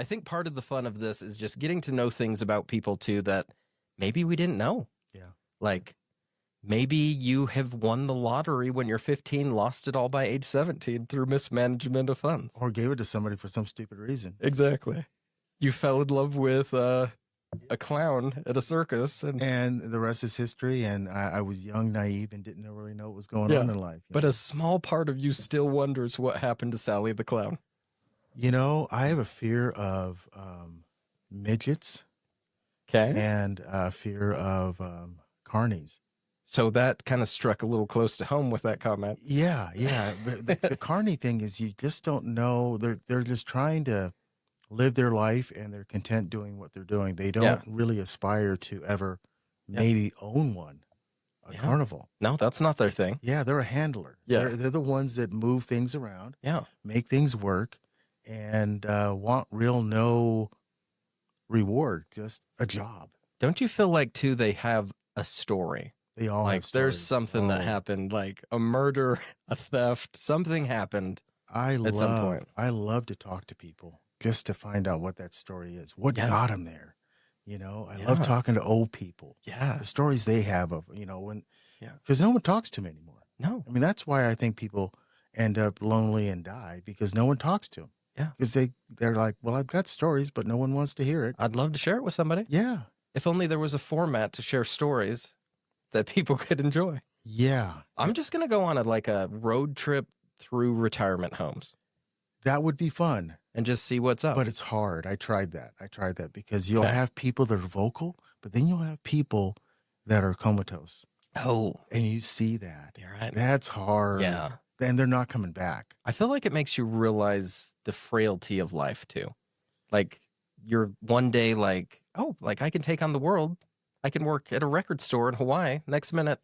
I think part of the fun of this is just getting to know things about people too that maybe we didn't know. Yeah. Like maybe you have won the lottery when you're 15, lost it all by age 17 through mismanagement of funds. Or gave it to somebody for some stupid reason. Exactly. You fell in love with a clown at a circus. And the rest is history. And I was young, naive, and didn't really know what was going on in life. But a small part of you still wonders what happened to Sally the clown. You know, I have a fear of midgets. Okay. And a fear of carnies. So that kind of struck a little close to home with that comment. Yeah. But the carny thing is you just don't know. They're just trying to live their life, and they're content doing what they're doing. They don't really aspire to ever maybe own one, a carnival. No, that's not their thing. Yeah, they're a handler. Yeah. They're the ones that move things around, make things work, and want no reward, just a job. Don't you feel like, too, they have a story? They all have stories. There's something that happened, like a murder, a theft, something happened at some point. I love to talk to people just to find out what that story is. What got them there? You know, I love talking to old people. Yeah. The stories they have of, because no one talks to them anymore. No. I mean, that's why I think people end up lonely and die, because no one talks to them. Yeah. Because they're like, well, I've got stories, but no one wants to hear it. I'd love to share it with somebody. Yeah. If only there was a format to share stories that people could enjoy. Yeah. I'm just going to go on a road trip through retirement homes. That would be fun. And just see what's up. But it's hard. I tried that because you'll have people that are vocal, but then you'll have people that are comatose. Oh. And you see that. You're right. That's hard. Yeah. And they're not coming back. I feel like it makes you realize the frailty of life, too. Like, you're one day like, oh, like I can take on the world. I can work at a record store in Hawaii. Next minute,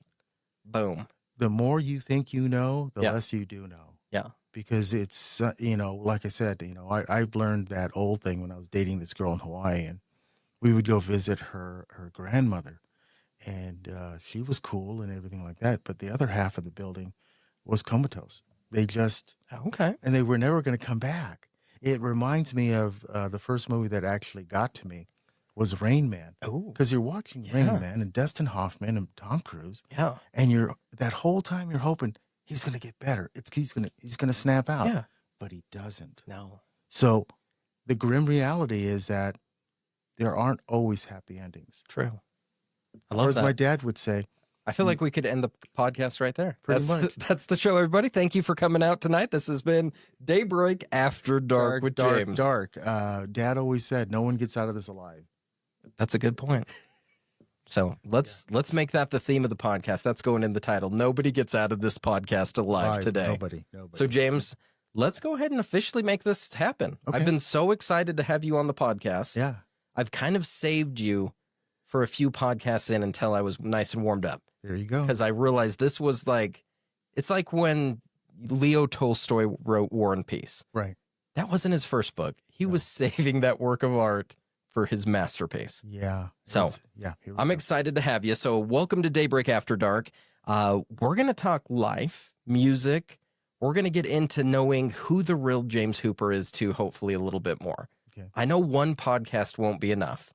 boom. The more you think you know, the less you do know. Yeah. Because it's, like I said, I've learned that old thing when I was dating this girl in Hawaii, and we would go visit her grandmother, and she was cool and everything like that. But the other half of the building was comatose. They just, and they were never going to come back. It reminds me of the first movie that actually got to me was Rain Man. Oh, because you're watching Rain Man and Dustin Hoffman and Tom Cruise. Yeah. And that whole time you're hoping he's going to get better. He's going to snap out. Yeah. But he doesn't. No. So the grim reality is that there aren't always happy endings. True. I love or as that. my dad would say. I feel like we could end the podcast right there. Pretty much. That's the show, everybody. Thank you for coming out tonight. This has been Daybreak After Dark with James. Dad always said, no one gets out of this alive. That's a good point. So let's make that the theme of the podcast. That's going in the title. Nobody gets out of this podcast alive today. Nobody. So James, let's go ahead and officially make this happen. Okay. I've been so excited to have you on the podcast. Yeah. I've kind of saved you for a few podcasts in until I was nice and warmed up. There you go. Because I realized this was it's like when Leo Tolstoy wrote War and Peace. Right. That wasn't his first book. He was saving that work of art for his masterpiece. Yeah. So I'm excited to have you. So welcome to Daybreak After Dark. We're going to talk life, music. We're going to get into knowing who the real James Hooper is too, hopefully a little bit more. Okay. I know one podcast won't be enough,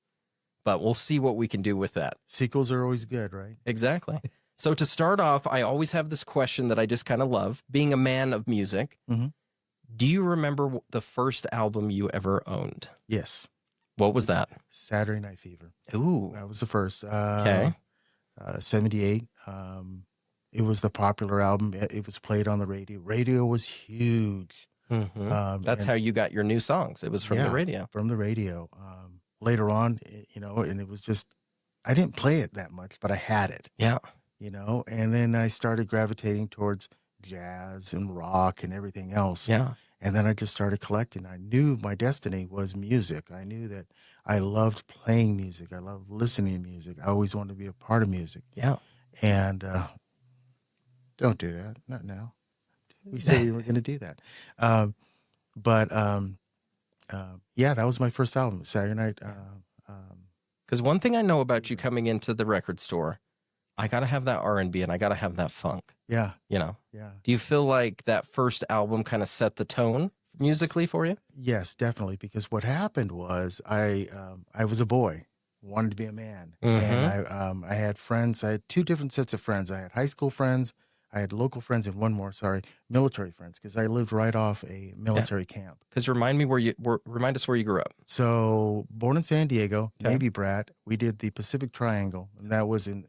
but we'll see what we can do with that. Sequels are always good, right? Exactly. So to start off, I always have this question that I just kind of love. Being a man of music, do you remember the first album you ever owned? Yes. What was that? Saturday Night Fever. Ooh. That was the first. Okay. 78. It was the popular album. It was played on the radio. Radio was huge. That's how you got your new songs. It was from the radio. From the radio. Later on, and it was just, I didn't play it that much, but I had it. Yeah. And then I started gravitating towards jazz and rock and everything else. Yeah. And then I just started collecting. I knew my destiny was music. I knew that I loved playing music. I loved listening to music. I always wanted to be a part of music. Yeah. And don't do that. Not now. We said we were going to do that. Yeah, that was my first album, Saturday Night. Because one thing I know about you coming into the record store, I got to have that R&B and I got to have that funk. Yeah. Yeah. Yeah. Do you feel like that first album kind of set the tone musically for you? Yes, definitely. Because what happened was I was a boy, wanted to be a man, and I had friends. I had two different sets of friends. I had high school friends, I had local friends, and one more. Sorry, military friends, because I lived right off a military camp. Because remind us where you grew up. So born in San Diego, Okay. Navy brat. We did the Pacific Triangle, and that was in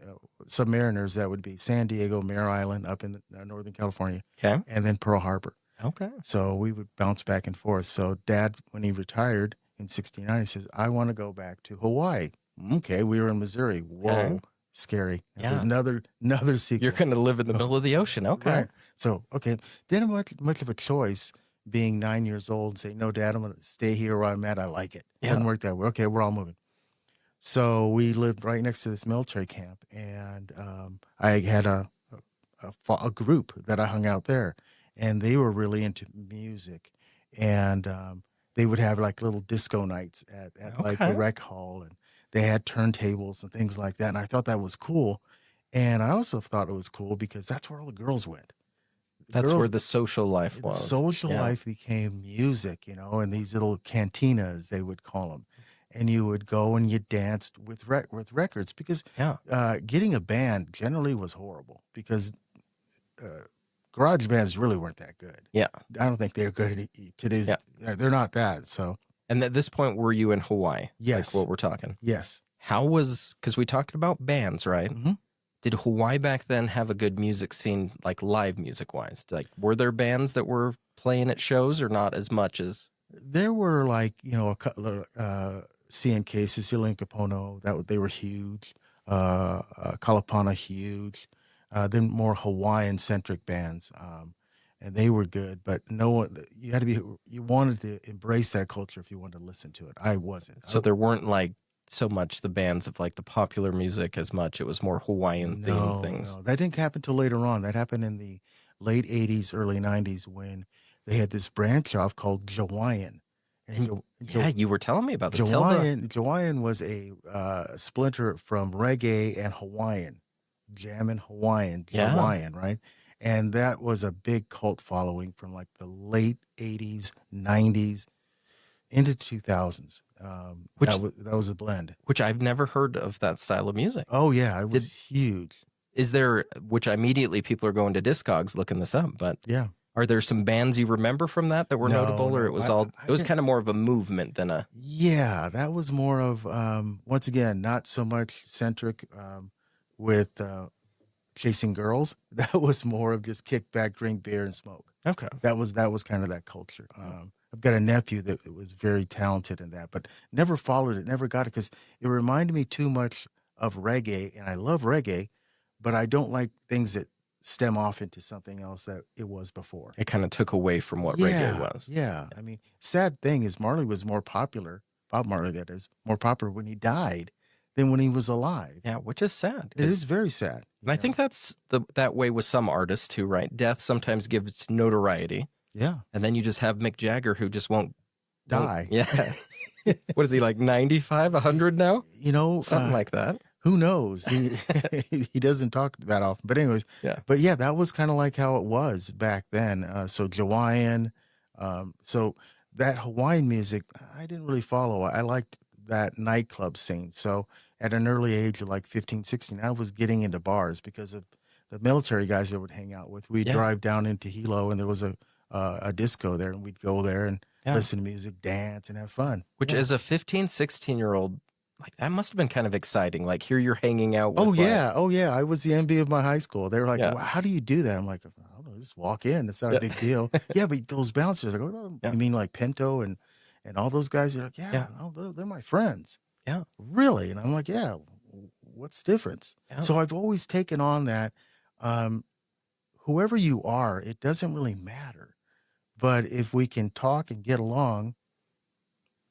Submariners. That would be San Diego, Mare Island, up in Northern California, Okay. and then Pearl Harbor. Okay. So we would bounce back and forth. So Dad, when he retired in '69, he says, "I want to go back to Hawaii." Okay, we were in Missouri. Whoa, Okay. scary. Yeah. Another secret. You're going to live in the middle of the ocean. Okay. Right. So, okay, didn't have much of a choice being 9 years old and say, "No, Dad, I'm going to stay here where I'm at. I like it." Yeah. Doesn't work that way. Okay, we're all moving. So we lived right next to this military camp, and I had a group that I hung out there, and they were really into music, and they would have like little disco nights at like the Okay. rec hall, and they had turntables and things like that, and I thought that was cool. And I also thought it was cool because that's where all the girls went. That's where the social life The was. social Yeah. life became music, and these little cantinas, they would call them. And you would go and you danced with records, because Yeah. getting a band generally was horrible, because garage bands really weren't that good. Yeah. I don't think they're good today's. Yeah. They're not that. So And at this point, were you in Hawaii? Yes. Like what we're talking. yes. How was, because we talked about bands, right? Mhm. Did Hawaii back then have a good music scene, like live music wise? Like, were there bands that were playing at shows or not as much as? There were like, a couple of CNK, Cecilia and Capono, they were huge. Kalapana, huge. Then more Hawaiian centric bands. And they were good, but no one, you wanted to embrace that culture if you wanted to listen to it. I wasn't. So there weren't like so much the bands of like the popular music as much. It was more Hawaiian themed things. No, that didn't happen till later on. That happened in the late 80s, early 90s, when they had this branch off called Jawaiian. Yeah, you were telling me about this. Tell the- Jawaiian was a splinter from reggae and Hawaiian, jamming Hawaiian, Yeah. Jawaiian, right? And that was a big cult following from like the late 80s, 90s, into 2000s. That was a blend. which I've never heard of that style of music. Oh yeah, it was huge. Is there, which immediately people are going to Discogs looking this up, but Yeah. are there some bands you remember from that were No, notable, or no, it was I it was can't- kind of more of a movement than a, Yeah, that was more of once again, not so much centric with chasing girls. That was more of just kick back, drink beer, and smoke. okay. That was kind of that culture. I've got a nephew that was very talented in that, but never followed it, never got it, because it reminded me too much of reggae, and I love reggae, but I don't like things that stem off into something else that it was before. It kind of took away from what reggae was. Yeah. I mean, sad thing is Marley was more popular, Bob Marley, that is, more popular when he died than when he was alive. Yeah, which is sad. It is very sad. And I think that's that way with some artists too, right? Death sometimes gives notoriety, Yeah. and then you just have Mick Jagger who just won't Die. Yeah. What is he, like 95, 100 now? Something like that. Who knows? He doesn't talk that often. But anyways, Yeah. But yeah, that was kind of like how it was back then. So Jawaiian, so that Hawaiian music, I didn't really follow. I liked that nightclub scene. So at an early age of like 15, 16, I was getting into bars because of the military guys I would hang out with. We'd drive down into Hilo, and there was a disco there, and we'd go there and listen to music, dance, and have fun. Which as a 15, 16-year-old, like that must have been kind of exciting. Like here you're hanging out with Oh yeah. I was the envy of my high school. They were like, Yeah. well, how do you do that? I'm like, I don't know, just walk in. It's not a big deal. Yeah, but those bouncers, I go, oh, you mean like Pinto and all those guys? You're like, yeah. No, they're my friends. Yeah. Really? And I'm like, yeah, what's the difference? Yeah. So I've always taken on that, whoever you are, it doesn't really matter. But if we can talk and get along,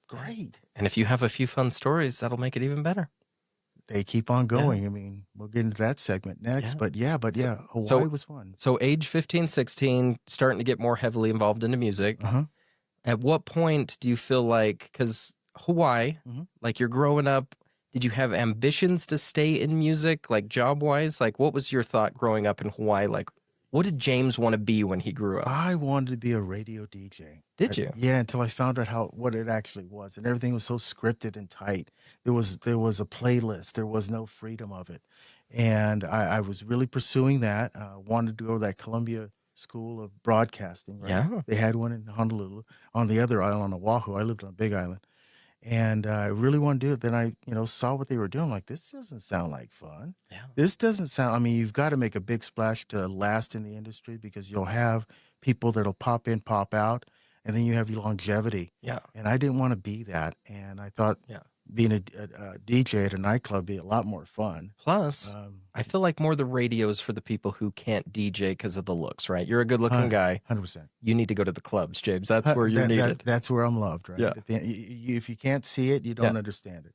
great. And if you have a few fun stories, that'll make it even better. They keep on going. I mean, we'll get into that segment next. Yeah. But Hawaii was fun. So age 15, 16, starting to get more heavily involved into music. Uh-huh. At what point do you feel like, because Hawaii, like you're growing up, did you have ambitions to stay in music, like job-wise? Like what was your thought growing up in Hawaii? Like, What did James want to be when he grew up? I wanted to be a radio DJ. Did you? Yeah, until I found out what it actually was, and everything was so scripted and tight. There was a playlist. There was no freedom of it, and I was really pursuing that. Wanted to go to that Columbia School of Broadcasting. Right? Yeah. They had one in Honolulu. On the other island, on Oahu, I lived on a big island, and I really wanted to do it. Then I, saw what they were doing. Like, this doesn't sound like fun. Yeah. This doesn't sound. I mean, you've got to make a big splash to last in the industry because you'll have people that'll pop in, pop out, and then you have your longevity. Yeah. And I didn't want to be that. And I thought Yeah. being a DJ at a nightclub would be a lot more fun. Plus, I feel like more the radio's for the people who can't DJ because of the looks, right? You're a good-looking guy. 100%. You need to go to the clubs, James. That's where you're needed. That's where I'm loved, right? Yeah. If you can't see it, you don't understand it.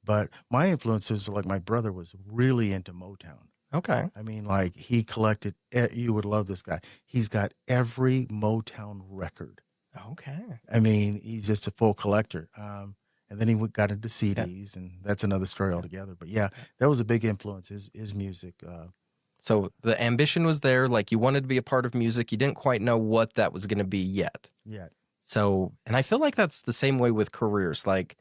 But my influences are like my brother was really into Motown. Okay. I mean, like he collected, you would love this guy. He's got every Motown record. Okay. I mean, he's just a full collector. And then he got into CDs, and that's another story altogether. But yeah, that was a big influence, his music. So the ambition was there, like you wanted to be a part of music. You didn't quite know what that was going to be yet. Yeah. So, and I feel like that's the same way with careers. Like,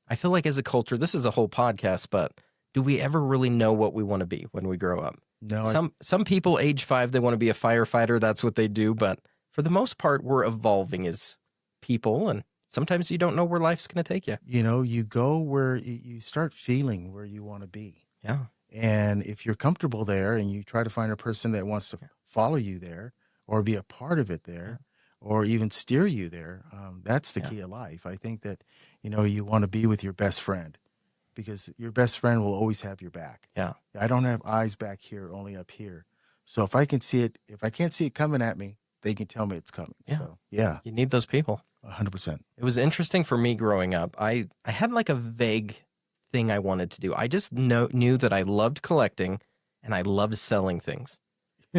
I feel like as a culture, this is a whole podcast, but do we ever really know what we want to be when we grow up? No. Some people age 5, they want to be a firefighter. That's what they do. But for the most part, we're evolving as people, and sometimes you don't know where life's going to take you. You go where you start feeling where you want to be. Yeah. And if you're comfortable there and you try to find a person that wants to follow you there or be a part of it there or even steer you there, that's the key of life. I think that, you want to be with your best friend because your best friend will always have your back. Yeah. I don't have eyes back here, only up here. So if I can't see it coming at me, they can tell me it's coming. Yeah. So, yeah. You need those people. 100%. It was interesting for me growing up. I had like a vague thing I wanted to do. I just knew that I loved collecting and I loved selling things.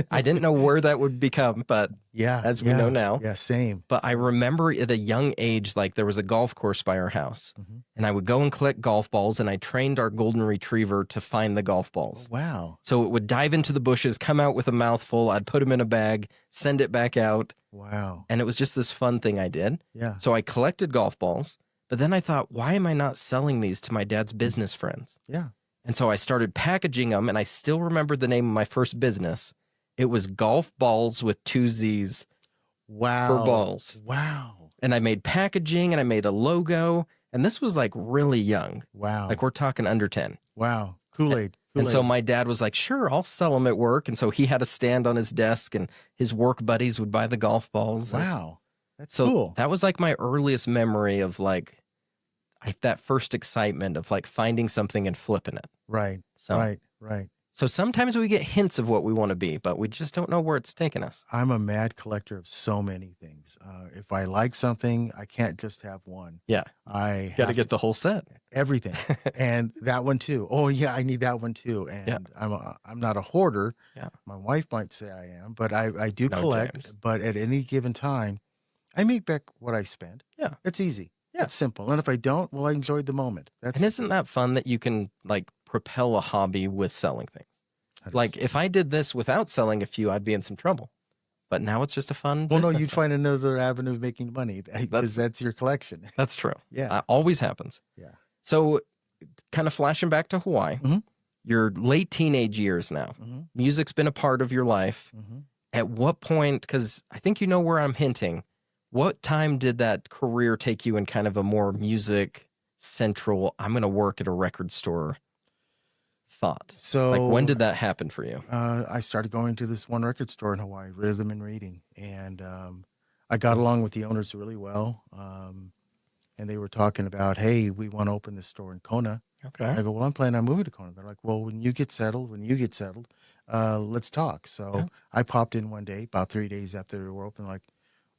I didn't know where that would become, but as we know now. Yeah, same. But I remember at a young age, like there was a golf course by our house, and I would go and collect golf balls, and I trained our golden retriever to find the golf balls. Oh, wow. So it would dive into the bushes, come out with a mouthful. I'd put them in a bag, send it back out. Wow. And it was just this fun thing I did. Yeah. So I collected golf balls, but then I thought, why am I not selling these to my dad's business friends? Yeah. And so I started packaging them, and I still remember the name of my first business. It was Golf Balls with 2 Z's. Wow. For balls. Wow. And I made packaging and I made a logo. And this was like really young. Wow. Like we're talking under 10. Wow. Kool-Aid. And so my dad was like, sure, I'll sell them at work. And so he had a stand on his desk and his work buddies would buy the golf balls. Wow. That's so cool. That was like my earliest memory of like that first excitement of like finding something and flipping it. Right. So, Right. So sometimes we get hints of what we want to be, but we just don't know where it's taking us. I'm a mad collector of so many things. If I like something, I can't just have one. Yeah. I got to get the whole set. Everything. And that one too. Oh yeah, I need that one too. And I'm not a hoarder. Yeah. My wife might say I am, but I do collect. James. But at any given time, I make back what I spend. Yeah. It's easy. Yeah. It's simple. And if I don't, well, I enjoyed the moment. And isn't that fun that you can like propel a hobby with selling things? 100%. Like if I did this without selling a few, I'd be in some trouble. But now it's just a fun Well, no, business you'd thing. find another avenue of making money because that's your collection. That's true. Yeah. Always happens. Yeah. So kind of flashing back to Hawaii, your late teenage years now, music's been a part of your life. At what point, because I think you know where I'm hinting, what time did that career take you in kind of a more music central, I'm going to work at a record store thought? So like when did that happen for you? I started going to this one record store in Hawaii, Rhythm and Reading. And I got along with the owners really well. And they were talking about, hey, we want to open this store in Kona. Okay. I go, well, I'm planning on moving to Kona. They're like, well, when you get settled, let's talk. So I popped in one day, about 3 days after we were open, like,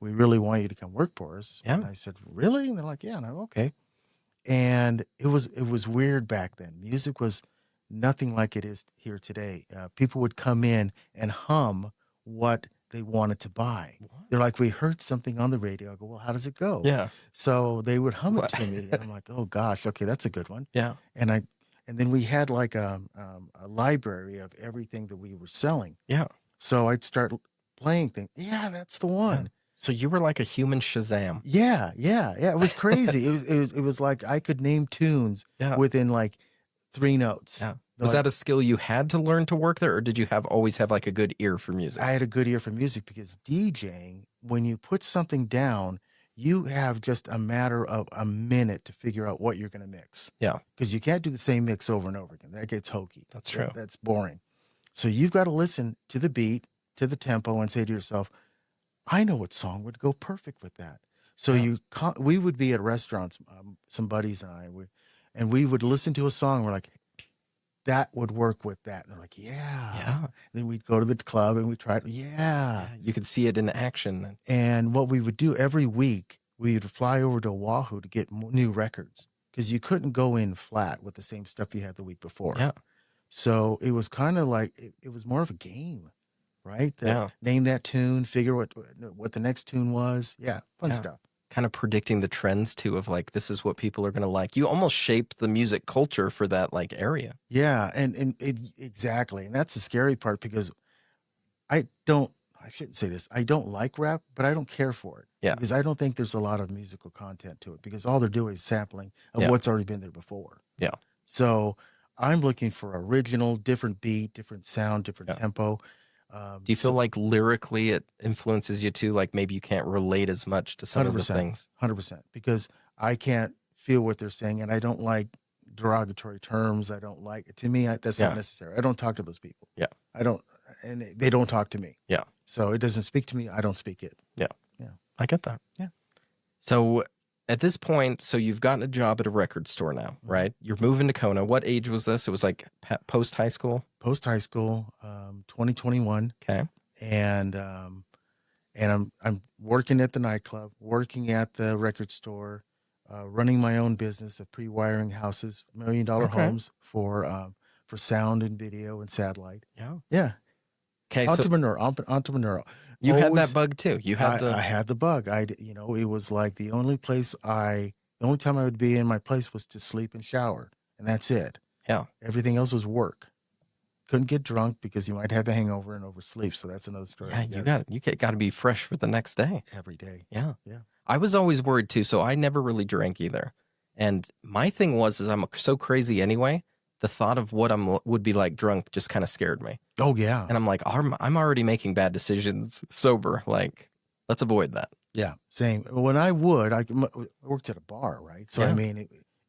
we really want you to come work for us. Yeah. And I said, really? And they're like, yeah. And I'm okay. And it was weird back then. Music was nothing like it is here today. People would come in and hum what they wanted to buy. What? They're like, we heard something on the radio. I go, well, how does it go? Yeah. So they would hum it to me. And I'm like, oh gosh, okay, that's a good one. Yeah. And then we had like a library of everything that we were selling. Yeah. So I'd start playing things. Yeah, that's the Yeah. one. So you were like a human Shazam. Yeah. It was crazy. It was like I could name tunes Yeah. within like 3 notes. Yeah. They're Was like, that a skill you had to learn to work there, or did you always have like a good ear for music? I had a good ear for music because DJing, when you put something down, you have just a matter of a minute to figure out what you're going to mix. Yeah. Because you can't do the same mix over and over again. That gets hokey. That's true. That's boring. So you've got to listen to the beat, to the tempo, and say to yourself, I know what song would go perfect with that. So we would be at restaurants, some buddies and I, and we would listen to a song. We're like, that would work with that. And they're like, yeah. And then we'd go to the club and we tried, yeah. You could see it in action. And what we would do every week, we would fly over to Oahu to get new records because you couldn't go in flat with the same stuff you had the week before. Yeah. So it was kind of like, it was more of a game, right? Yeah. Name that tune, figure what the next tune was. Yeah, fun stuff. Kind of predicting the trends too of like, this is what people are going to like. You almost shaped the music culture for that like area. Yeah, exactly. And that's the scary part because I shouldn't say this. I don't like rap, but I don't care for it. Yeah. Because I don't think there's a lot of musical content to it because all they're doing is sampling of what's already been there before. Yeah. So I'm looking for original, different beat, different sound, different tempo. Do you feel like lyrically it influences you too? Like maybe you can't relate as much to some of the things? 100%. Because I can't feel what they're saying and I don't like derogatory terms. I don't like, to me, that's not necessary. I don't talk to those people. Yeah. I don't, and they don't talk to me. Yeah. So it doesn't speak to me. I don't speak it. Yeah. Yeah. I get that. Yeah. So at this point, so you've gotten a job at a record store now, right? You're moving to Kona. What age was this? It was like post high school? Post high school, 2021. Okay. And I'm working at the nightclub, working at the record store, running my own business of pre-wiring houses, $1 million homes for sound and video and satellite. Yeah. Yeah. Okay. Entrepreneurial. You had that bug too. I had the bug. It was like the only time I would be in my place was to sleep and shower, and that's it. Yeah. Everything else was work. Couldn't get drunk because you might have a hangover and oversleep. So that's another story. Yeah, you got to be fresh for the next day. Every day. Yeah. Yeah. I was always worried too, so I never really drank either. And my thing is I'm so crazy anyway. The thought of what would be like drunk just kind of scared me. Oh yeah. And I'm like, I'm already making bad decisions sober. Like, let's avoid that. Yeah, same. When I worked at a bar, right? So I mean,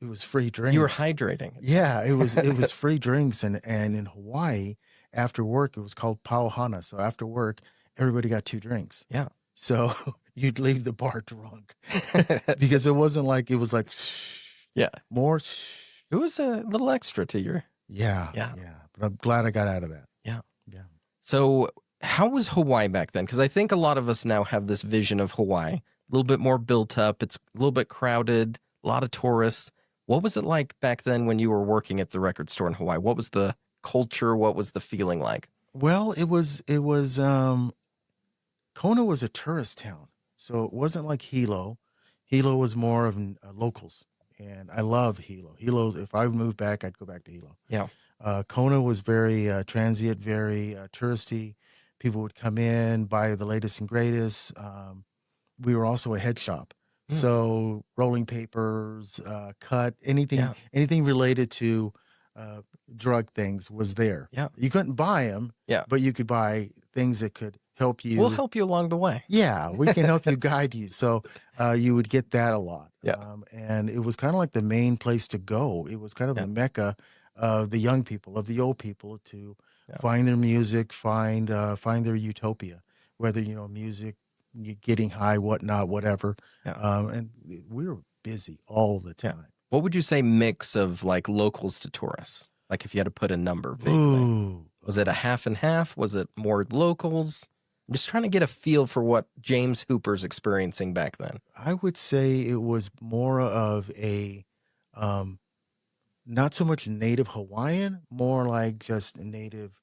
it was free drinks. You were hydrating. Yeah, it was free drinks, and in Hawaii, after work, it was called pauhana. So after work, everybody got 2 drinks. Yeah. So you'd leave the bar drunk because it was like more. It was a little extra to your. Yeah. But I'm glad I got out of that. Yeah. Yeah. So how was Hawaii back then? Because I think a lot of us now have this vision of Hawaii, a little bit more built up. It's a little bit crowded, a lot of tourists. What was it like back then when you were working at the record store in Hawaii? What was the culture? What was the feeling like? Well, it was Kona was a tourist town. So it wasn't like Hilo. Hilo was more of locals. And I love Hilo. Hilo, if I moved back, I'd go back to Hilo. Yeah. Kona was very transient, very touristy. People would come in, buy the latest and greatest. We were also a head shop. So rolling papers, cut, anything related to drug things was there. Yeah. You couldn't buy them, but you could buy things that could help you. We'll help you along the way. Yeah, we can help you, guide you. So you would get that a lot. Yeah. And it was kind of like the main place to go. It was kind of a mecca of the young people, of the old people to find their music, find their utopia, whether, music, getting high, whatnot, whatever. Yeah. And we were busy all the time. Yeah. What would you say mix of like locals to tourists? Like if you had to put a number vaguely. Ooh. Was it a half and half? Was it more locals? I'm just trying to get a feel for what James Hooper's experiencing back then. I would say it was more of a, not so much native Hawaiian, more like just native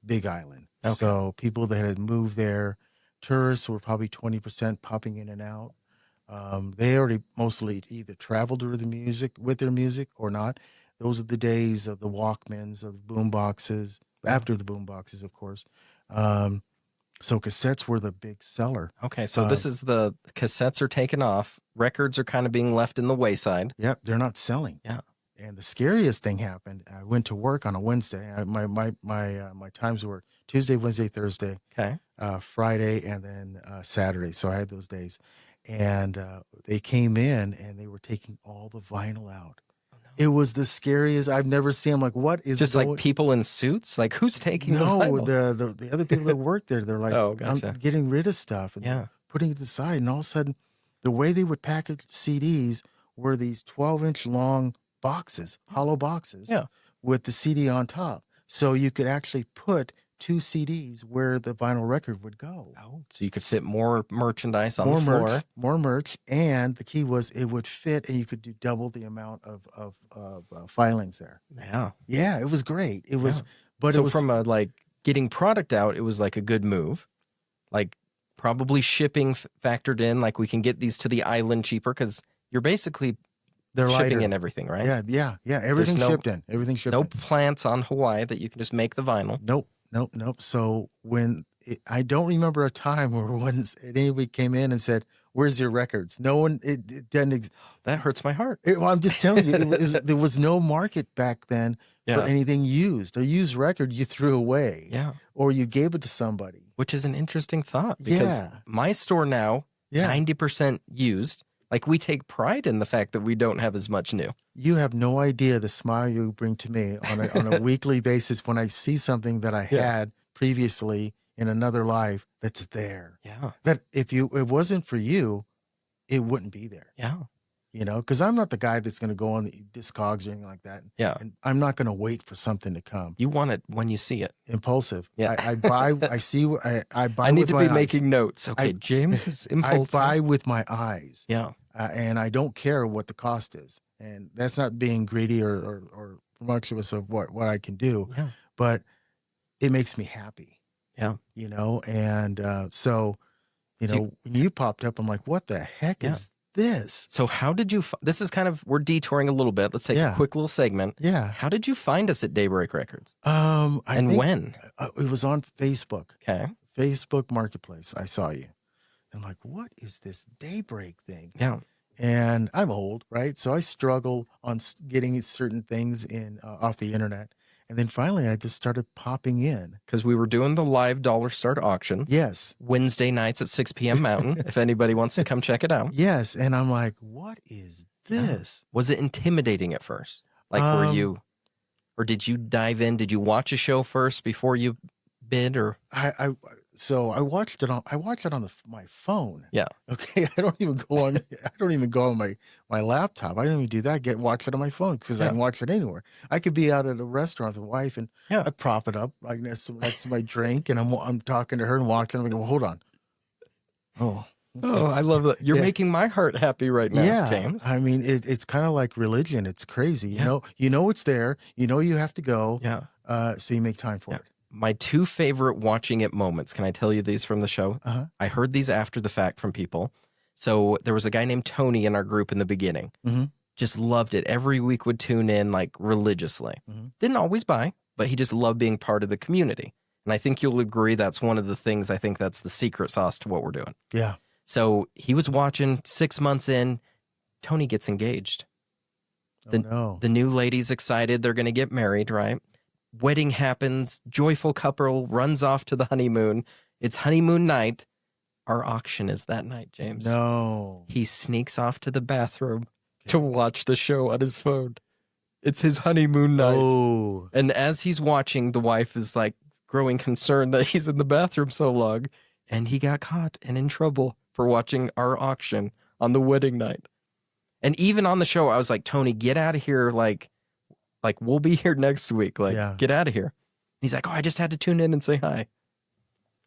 Big Island. Okay. So people that had moved there, tourists were probably 20% popping in and out. They already mostly either traveled with their music or not. Those are the days of the Walkmans, of the boom boxes, after the boom boxes, of course. So cassettes were the big seller. Okay, so this is the cassettes are taken off. Records are kind of being left in the wayside. Yep, they're not selling. Yeah. And the scariest thing happened. I went to work on a Wednesday. My times were Tuesday, Wednesday, Thursday, Okay. Friday, and then Saturday. So I had those days. And they came in and they were taking all the vinyl out. Oh, no. It was the scariest I've never seen. I'm like, what is just like people in suits? Like who's taking the vinyl? the other people that work there, they're like, oh, gotcha. I'm getting rid of stuff and putting it aside. And all of a sudden, the way they would package CDs were these 12-inch long boxes, hollow boxes, with the CD on top. So you could actually put 2 CDs where the vinyl record would go. Oh, so you could sit more merchandise on the floor. More merch. And the key was it would fit and you could do double the amount of filings there. Yeah. Yeah, it was great. It was, but so it was from a, like getting product out, it was like a good move. Like probably shipping factored in, like we can get these to the island cheaper because you're basically they're shipping lighter. in everything, right? Yeah. Everything shipped in. Everything shipped in. No plants on Hawaii that you can just make the vinyl. Nope. So I don't remember a time where anybody came in and said, "Where's your records?" No one. It didn't. That hurts my heart. Well, I'm just telling you, there was no market back then for anything used. A used record you threw away, or you gave it to somebody. Which is an interesting thought because my store now, 90% used. Like we take pride in the fact that we don't have as much new. You have no idea the smile you bring to me on a weekly basis when I see something that I had previously in another life that's there. Yeah. That if it wasn't for you, it wouldn't be there. Yeah. You know, because I'm not the guy that's going to go on the Discogs or anything like that. Yeah. And I'm not going to wait for something to come. You want it when you see it. Impulsive. Yeah. I buy, I see, I buy. I need with to my be eyes. making notes. Okay, James is impulsive. I buy with my eyes. Yeah. And I don't care what the cost is. And that's not being greedy or promiscuous of what I can do. Yeah. But it makes me happy. Yeah. You know, and so, when you popped up, I'm like, what the heck is this? So how did you, this is kind of, we're detouring a little bit. Let's take a quick little segment. Yeah. How did you find us at Daybreak Records? I think when? It was on Facebook. Okay. Facebook Marketplace. I saw you. I'm like, what is this Daybreak thing? Yeah. And I'm old, right? So I struggle on getting certain things off the internet. And then finally, I just started popping in. Because we were doing the live dollar start auction. Yes. Wednesday nights at 6 p.m. Mountain, if anybody wants to come check it out. Yes. And I'm like, what is this? Was it intimidating at first? Like, or did you dive in? Did you watch a show first before you bid? Or So I watched it on my phone. Yeah. Okay. I don't even go on my laptop. I don't even do that. Watch it on my phone because I can watch it anywhere. I could be out at a restaurant with a wife and I prop it up like next to my drink and I'm talking to her and watching. I'm like, well, hold on. Oh. Okay. Oh, I love that. You're making my heart happy right now, James. I mean, it's kind of like religion. It's crazy. You know it's there. You know you have to go. Yeah. So you make time for it. My 2 favorite watching it moments. Can I tell you these from the show? Uh-huh. I heard these after the fact from people. So there was a guy named Tony in our group in the beginning. Mm-hmm. Just loved it. Every week would tune in like religiously. Mm-hmm. Didn't always buy, but he just loved being part of the community. And I think you'll agree that's one of the things, I think that's the secret sauce to what we're doing. Yeah. So he was watching. 6 months in, Tony gets engaged. The new lady's excited. They're going to get married, right? Wedding happens. Joyful couple runs off to the honeymoon. It's honeymoon night. Our auction is that night, James. No. He sneaks off to the bathroom to watch the show on his phone. It's his honeymoon night. Oh. And as he's watching, the wife is like growing concerned that he's in the bathroom so long. And he got caught and in trouble for watching our auction on the wedding night. And even on the show, I was like, Tony, get out of here. Like we'll be here next week. Like, get out of here. He's like, oh, I just had to tune in and say hi.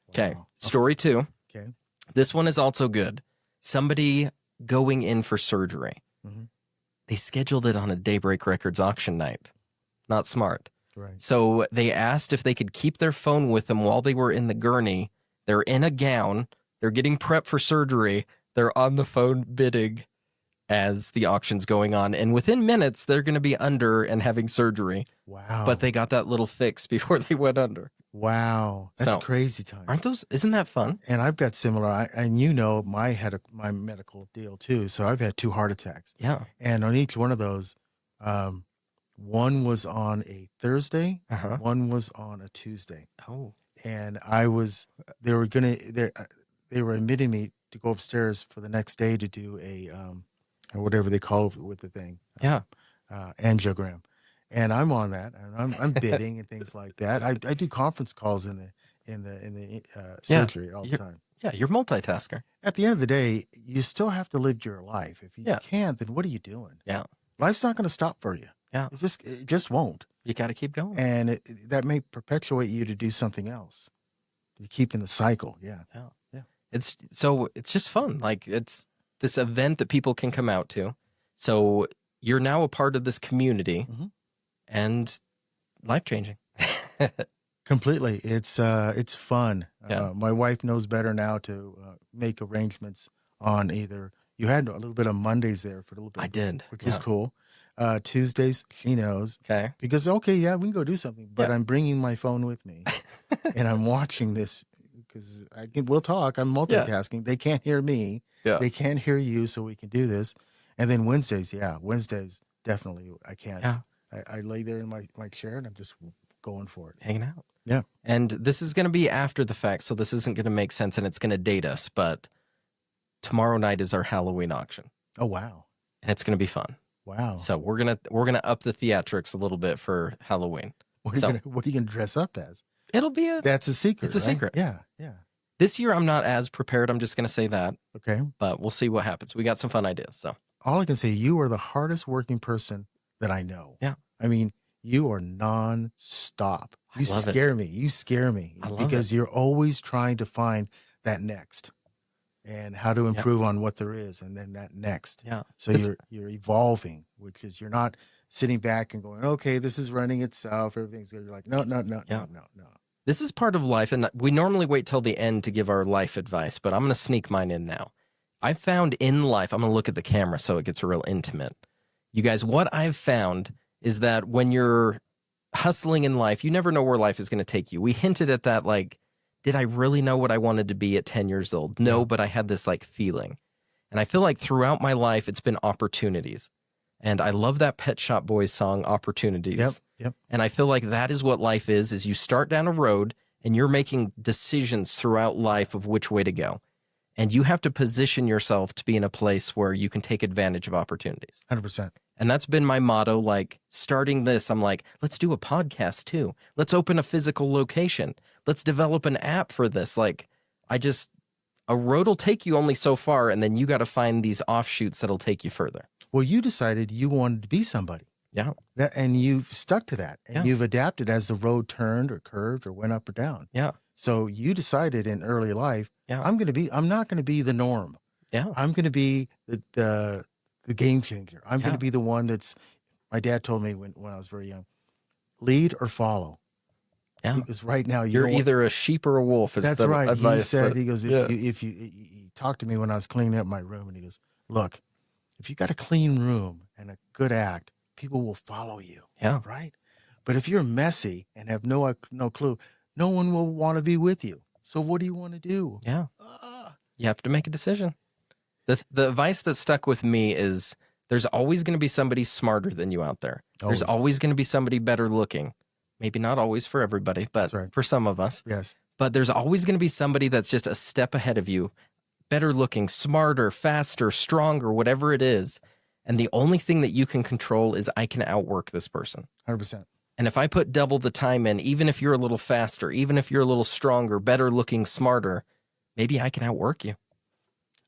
Okay. Wow. Story 2. Okay. This one is also good. Somebody going in for surgery. Mm-hmm. They scheduled it on a Daybreak Records auction night. Not smart. Right. So they asked if they could keep their phone with them while they were in the gurney. They're in a gown. They're getting prepped for surgery. They're on the phone bidding as the auction's going on. And within minutes, they're going to be under and having surgery. Wow. But they got that little fix before they went under. Wow. That's So, crazy time. isn't that fun? And I've got similar, and my medical deal too. So I've had 2 heart attacks. Yeah. And on each one of those, one was on a Thursday, one was on a Tuesday. Oh. And they were admitting me to go upstairs for the next day to do a, or whatever they call it with the thing. Yeah. Angiogram. And I'm on that, and I'm bidding and things like that. I do conference calls in the surgery all the time. Yeah, you're multitasker. At the end of the day, you still have to live your life. If you can't, then what are you doing? Yeah. Life's not going to stop for you. Yeah. It just won't. You got to keep going. And that may perpetuate you to do something else. You keep in the cycle. Yeah. Yeah. It's just fun. Like, it's this event that people can come out to. So you're now a part of this community, and life-changing. Completely. It's fun. Yeah. My wife knows better now to make arrangements on either. You had a little bit of Mondays there for a little bit. I did. Which was cool. Tuesdays, she knows. Okay. Because, we can go do something. But I'm bringing my phone with me. And I'm watching this because we'll talk. I'm multitasking. They can't hear me. Yeah. They can't hear you, so we can do this. And then Wednesdays, definitely I can't. Yeah. I lay there in my chair and I'm just going for it. Hanging out. Yeah. And this is going to be after the fact, so this isn't going to make sense and it's going to date us, but tomorrow night is our Halloween auction. Oh, wow. And it's going to be fun. Wow. So we're gonna up the theatrics a little bit for Halloween. What are you gonna dress up as? It'll be That's a secret. It's a secret. Yeah. This year I'm not as prepared. I'm just gonna say that. Okay. But we'll see what happens. We got some fun ideas. So all I can say, you are the hardest working person that I know. Yeah. I mean, you are non-stop. You scare me. You scare me because you're always trying to find that next and how to improve on what there is, and then that next. Yeah. So you're evolving, which is you're not sitting back and going, okay, this is running itself, everything's good. You're like, no. This is part of life, and we normally wait till the end to give our life advice, but I'm going to sneak mine in now. I've found in life, I'm going to look at the camera so it gets real intimate. You guys, what I've found is that when you're hustling in life, you never know where life is going to take you. We hinted at that, like, did I really know what I wanted to be at 10 years old? No, but I had this like feeling. And I feel like throughout my life, it's been opportunities. And I love that Pet Shop Boys song, Opportunities. Yep. And I feel like that is what life is you start down a road and you're making decisions throughout life of which way to go. And you have to position yourself to be in a place where you can take advantage of opportunities. 100%. And that's been my motto. Like, starting this, I'm like, let's do a podcast too. Let's open a physical location. Let's develop an app for this. Like, a road will take you only so far, and then you got to find these offshoots that'll take you further. Well, you decided you wanted to be somebody. Yeah. And you've stuck to that. And you've adapted as the road turned or curved or went up or down. Yeah. So you decided in early life, yeah, I'm not going to be the norm. Yeah. I'm going to be the game changer. I'm going to be the one my dad told me when I was very young, lead or follow. Yeah. Because right now you're either a sheep or a wolf. That's right. He said, he goes, he talked to me when I was cleaning up my room, and he goes, look, if you got a clean room and a good act, people will follow you. Yeah. Right. But if you're messy and have no clue, no one will want to be with you. So what do you want to do? Yeah. You have to make a decision. The advice that stuck with me is there's always going to be somebody smarter than you out there. Always. There's always going to be somebody better looking. Maybe not always for everybody, but for some of us. Yes. But there's always going to be somebody that's just a step ahead of you, better looking, smarter, faster, stronger, whatever it is. And the only thing that you can control is I can outwork this person. 100%. And if I put double the time in, even if you're a little faster, even if you're a little stronger, better looking, smarter, maybe I can outwork you.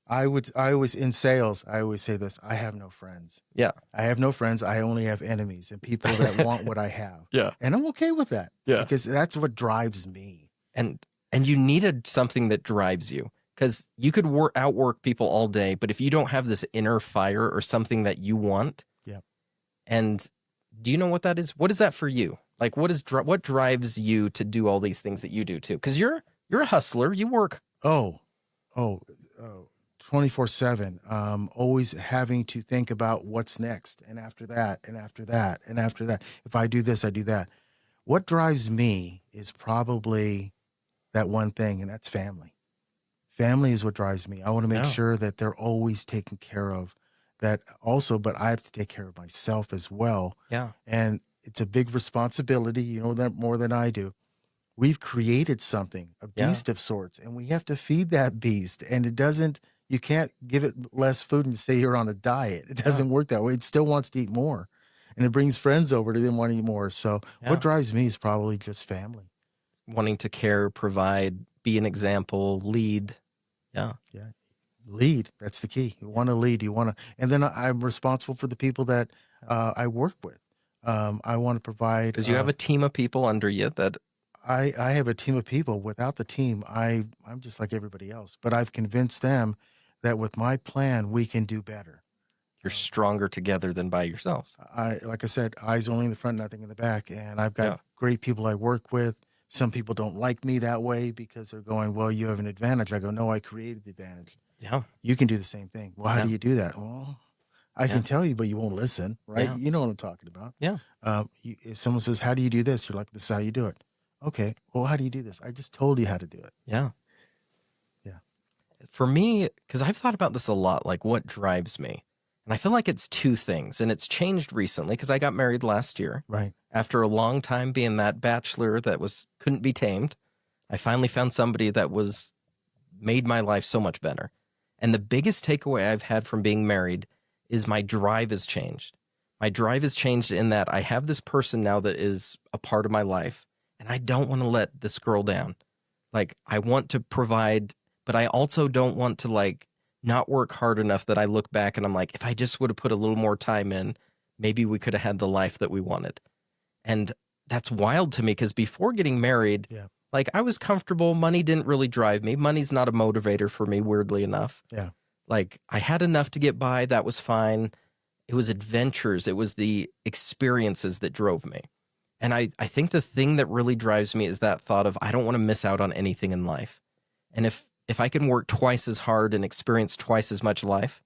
I always in sales, I always say this, I have no friends. Yeah. I have no friends. I only have enemies and people that want what I have. Yeah. And I'm okay with that. Yeah. Because that's what drives me. And you needed something that drives you, because you could outwork people all day, but if you don't have this inner fire or something that you want. Yeah. And do you know what that is? What is that for you? Like, what drives you to do all these things that you do too? Because you're a hustler. You work. 24/7, always having to think about what's next, and after that, and after that, and after that. If I do this, I do that. What drives me is probably that one thing, and that's family. Family is what drives me. I want to make Yeah. sure that they're always taken care of. That also, but I have to take care of myself as well. Yeah. And it's a big responsibility. You know that more than I do. We've created something, a Yeah. beast of sorts, and we have to feed that beast. And you can't give it less food and say you're on a diet. It doesn't work that way. It still wants to eat more. And it brings friends over to them want to eat more. So what drives me is probably just family. Wanting to care, provide, be an example, lead. Yeah. Yeah. Lead. That's the key. You want to lead. And then I'm responsible for the people that I work with. I want to provide. Because you have a team of people under you that. I have a team of people. Without the team, I'm just like everybody else. But I've convinced them that with my plan, we can do better. You're stronger together than by yourselves. Like I said, eyes only in the front, nothing in the back. And I've got great people I work with. Some people don't like me that way because they're going, well, you have an advantage. I go, no, I created the advantage. Yeah. You can do the same thing. Well, how do you do that? Well, I can tell you, but you won't listen, right? Yeah. You know what I'm talking about. Yeah. If someone says, how do you do this? You're like, this is how you do it. Okay. Well, how do you do this? I just told you how to do it. Yeah. Yeah. For me, because I've thought about this a lot, like what drives me. And I feel like it's two things, and it's changed recently because I got married last year. Right. After a long time being that bachelor that couldn't be tamed, I finally found somebody that made my life so much better. And the biggest takeaway I've had from being married is my drive has changed. My drive has changed in that I have this person now that is a part of my life, and I don't want to let this girl down. Like, I want to provide, but I also don't want to not work hard enough that I look back and I'm like, if I just would have put a little more time in, maybe we could have had the life that we wanted. And that's wild to me because before getting married, I was comfortable. Money didn't really drive me. Money's not a motivator for me, weirdly enough. Yeah. I had enough to get by. That was fine. It was adventures. It was the experiences that drove me. And I think the thing that really drives me is that thought of I don't want to miss out on anything in life. And if I can work twice as hard and experience twice as much life,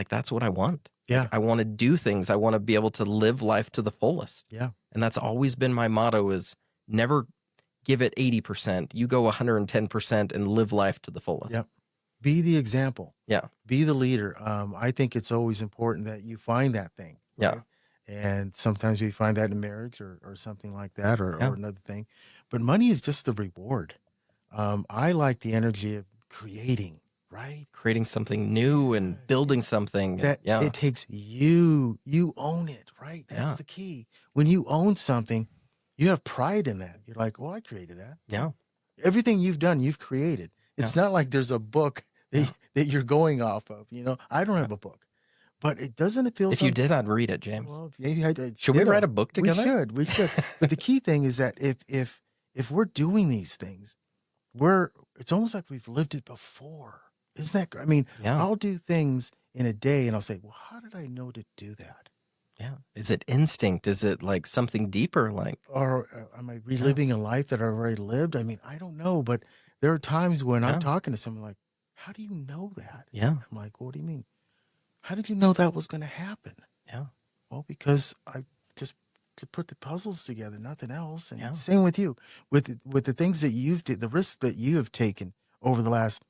that's what I want. Yeah. I want to do things. I want to be able to live life to the fullest. Yeah. And that's always been my motto is never give it 80%. You go 110% and live life to the fullest. Yep. Be the example. Yeah. Be the leader. I think it's always important that you find that thing. Right? Yeah. And sometimes we find that in marriage or something like that or another thing. But money is just the reward. I like the energy of creating, right? Creating something new and building something. It takes you own it, right? That's the key. When you own something, you have pride in that. You're like, well, I created that. Yeah. Everything you've done, you've created. It's not like there's a book that you're going off of. I don't have a book. But doesn't it feel if you did, I'd read it, James. Well, maybe should we write a book together? We should. But the key thing is that if we're doing these things, it's almost like we've lived it before. Isn't that great? I mean, I'll do things in a day and I'll say, well, how did I know to do that? Yeah. Is it instinct? Is it something deeper? Or am I reliving a life that I've already lived? I mean, I don't know. But there are times when I'm talking to someone like, how do you know that? Yeah. I'm like, what do you mean? How did you know that was going to happen? Yeah. Well, because I just to put the puzzles together, nothing else. And same with you, with the things that the risks that you have taken over the last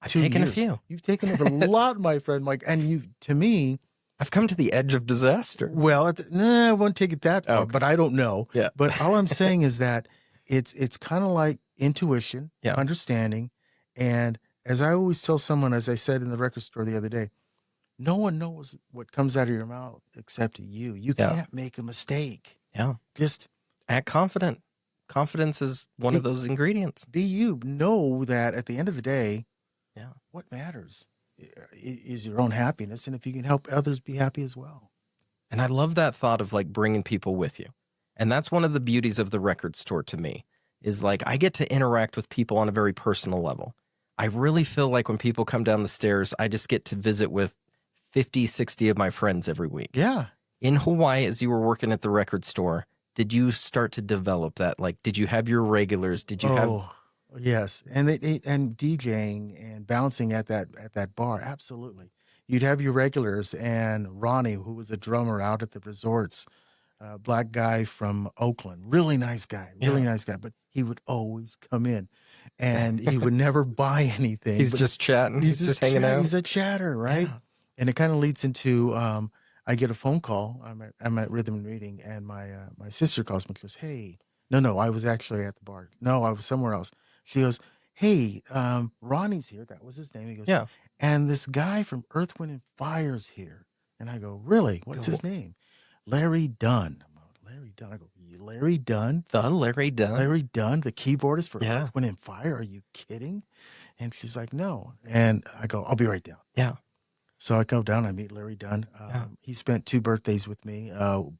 2 years. I've taken a few. You've taken a lot, my friend, Mike. And to me, I've come to the edge of disaster. Well, I won't take it that far, but I don't know. Yeah. But all I'm saying is that it's kind of like intuition, understanding, and as I always tell someone, as I said in the record store the other day, no one knows what comes out of your mouth except you. You can't make a mistake. Yeah. Just act confident. Confidence is one of those ingredients. Be you. Know that at the end of the day, what matters is your own happiness. And if you can help others be happy as well. And I love that thought of bringing people with you. And that's one of the beauties of the record store to me is I get to interact with people on a very personal level. I really feel like when people come down the stairs, I just get to visit with 50, 60 of my friends every week. Yeah. In Hawaii, as you were working at the record store, did you start to develop that? Did you have your regulars? Did you have? Yes. And and DJing and bouncing at that bar. Absolutely. You'd have your regulars and Ronnie, who was a drummer out at the resorts. black guy from Oakland, really nice guy, but he would always come in and he would never buy anything. He's just chatting. He's just hanging out. He's a chatter, right? Yeah. And it kind of leads into, I get a phone call. I'm at Rhythm and Reading, and my sister calls me and goes, hey, no, I was actually at the bar. No, I was somewhere else. She goes, hey, Ronnie's here. That was his name. He goes, Yeah. And this guy from Earth, Wind, and Fire's here. And I go, really? What's his name? Larry Dunn. Larry Dunn. I go, Larry Dunn? Larry Dunn? Larry Dunn, the keyboardist for Earth, Wind, and Fire? Are you kidding? And she's like, no. And I go, I'll be right down. Yeah. So I go down, I meet Larry Dunn. He spent 2 birthdays with me,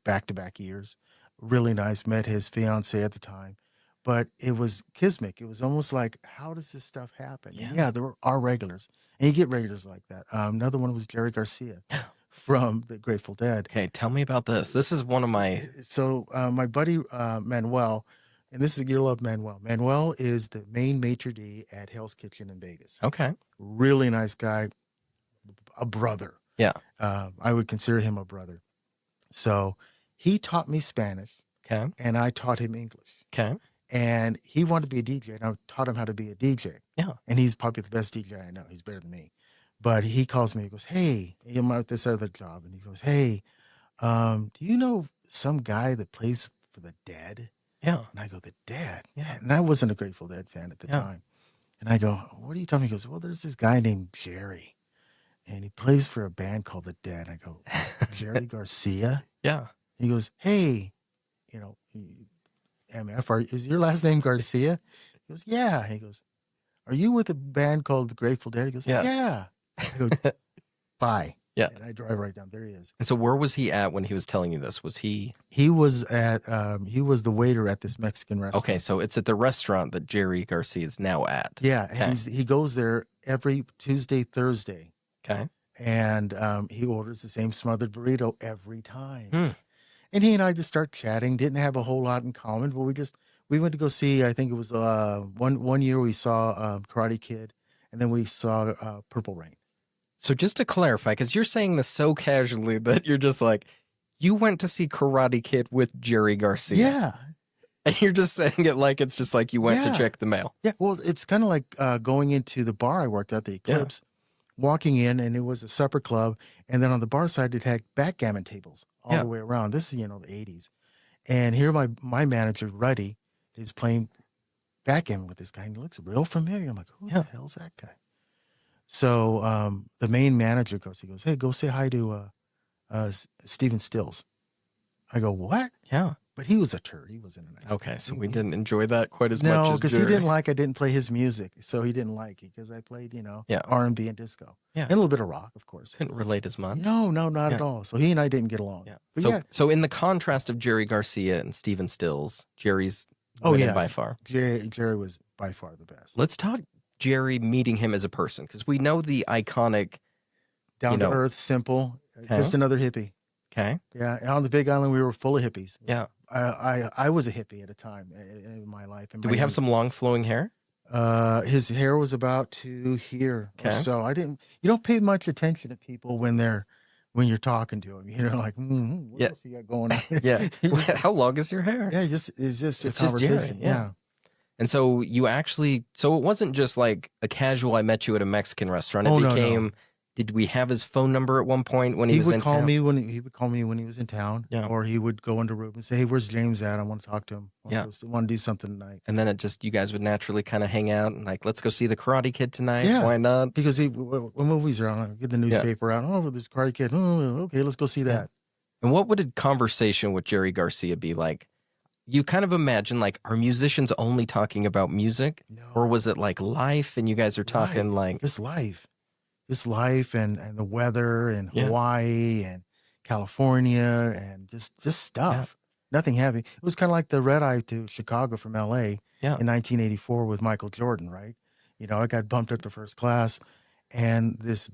back-to-back years. Really nice. Met his fiance at the time. But it was kismet. It was almost like, how does this stuff happen? Yeah, there are regulars. And you get regulars like that. Another one was Jerry Garcia from the Grateful Dead. Okay, tell me about this. This is one of my... So my buddy Manuel, and this is, you'll love Manuel. Manuel is the main maitre d' at Hell's Kitchen in Vegas. Okay. Really nice guy. A brother. Yeah. I would consider him a brother. So he taught me Spanish. Okay. And I taught him English. Okay. And he wanted to be a DJ, and I taught him how to be a DJ. Yeah. And he's probably the best DJ I know. He's better than me. But he calls me, he goes, hey, I'm at this other job. And he goes, hey, do you know some guy that plays for the Dead? Yeah. And I go, the Dead? Yeah. And I wasn't a Grateful Dead fan at the time. And I go, what are you talking about? He goes, well, there's this guy named Jerry. And he plays for a band called The Dead. I go, Jerry Garcia? Yeah. He goes, hey, MF, is your last name Garcia? He goes, yeah. He goes, are you with a band called The Grateful Dead? He goes, yeah. I go, bye. Yeah. And I drive right down. There he is. And so where was he at when he was telling you this? Was he... He was the waiter at this Mexican restaurant. Okay, so it's at the restaurant that Jerry Garcia is now at. Yeah. Okay. And he goes there every Tuesday, Thursday. Okay. And he orders the same smothered burrito every time. And he and I just start chatting. Didn't have a whole lot in common, but we went to go see, I think it was one year we saw Karate Kid, and then we saw Purple Rain. So just to clarify, because you're saying this so casually that you're just like, you went to see Karate Kid with Jerry Garcia. Yeah. And you're just saying it like it's just like you went to check the mail. Yeah, well, it's kind of like going into the bar I worked at, the Eclipse, walking in, and it was a supper club, and then on the bar side, it had backgammon tables all the way around. This is, the 80s. And here my manager, Ruddy, is playing backgammon with this guy, and he looks real familiar. I'm like, who the hell's that guy? So the main manager goes, hey, go say hi to Steven Stills. I go, what? Yeah. But he was a turd. He wasn't a nice guy. Okay, so we didn't enjoy that quite as much as No, because he Jerry. I didn't play his music, so he didn't like it, because I played, R&B and disco. Yeah. And a little bit of rock, of course. Couldn't relate as much. No, not at all. So he and I didn't get along. Yeah. But So in the contrast of Jerry Garcia and Steven Stills, Jerry's winning by far. Jerry was by far the best. Let's talk Jerry, meeting him as a person, because we know the iconic... Down to earth, simple, just another hippie. Okay. Yeah, on the Big Island, we were full of hippies. Yeah. I was a hippie at a time in my life. Do we have some long flowing hair? His hair was about to here. Okay. So you don't pay much attention to people when you're talking to them. Like, what else you got going on? Yeah. How long is your hair? Yeah, it's just a It's conversation. just Jerry, yeah. And so so it wasn't just like a casual, I met you at a Mexican restaurant. It became... No. Did we have his phone number at one point when he was in town? He would call me when he was in town. Yeah. Or he would go into a room and say, hey, where's James at? I want to talk to him. I want to do something tonight. And then you guys would naturally kind of hang out and like, let's go see the Karate Kid tonight. Yeah. Why not? Because when movies are on, I get the newspaper out. Oh, there's Karate Kid. Oh, okay, let's go see that. Yeah. And what would a conversation with Jerry Garcia be like? You kind of imagine, like, are musicians only talking about music? No. Or was it like life and you guys are talking like... This life and the weather and Hawaii and California and just stuff. Nothing heavy. It was kind of like the red eye to Chicago from LA in 1984 with Michael Jordan, right? I got bumped up to first class, and this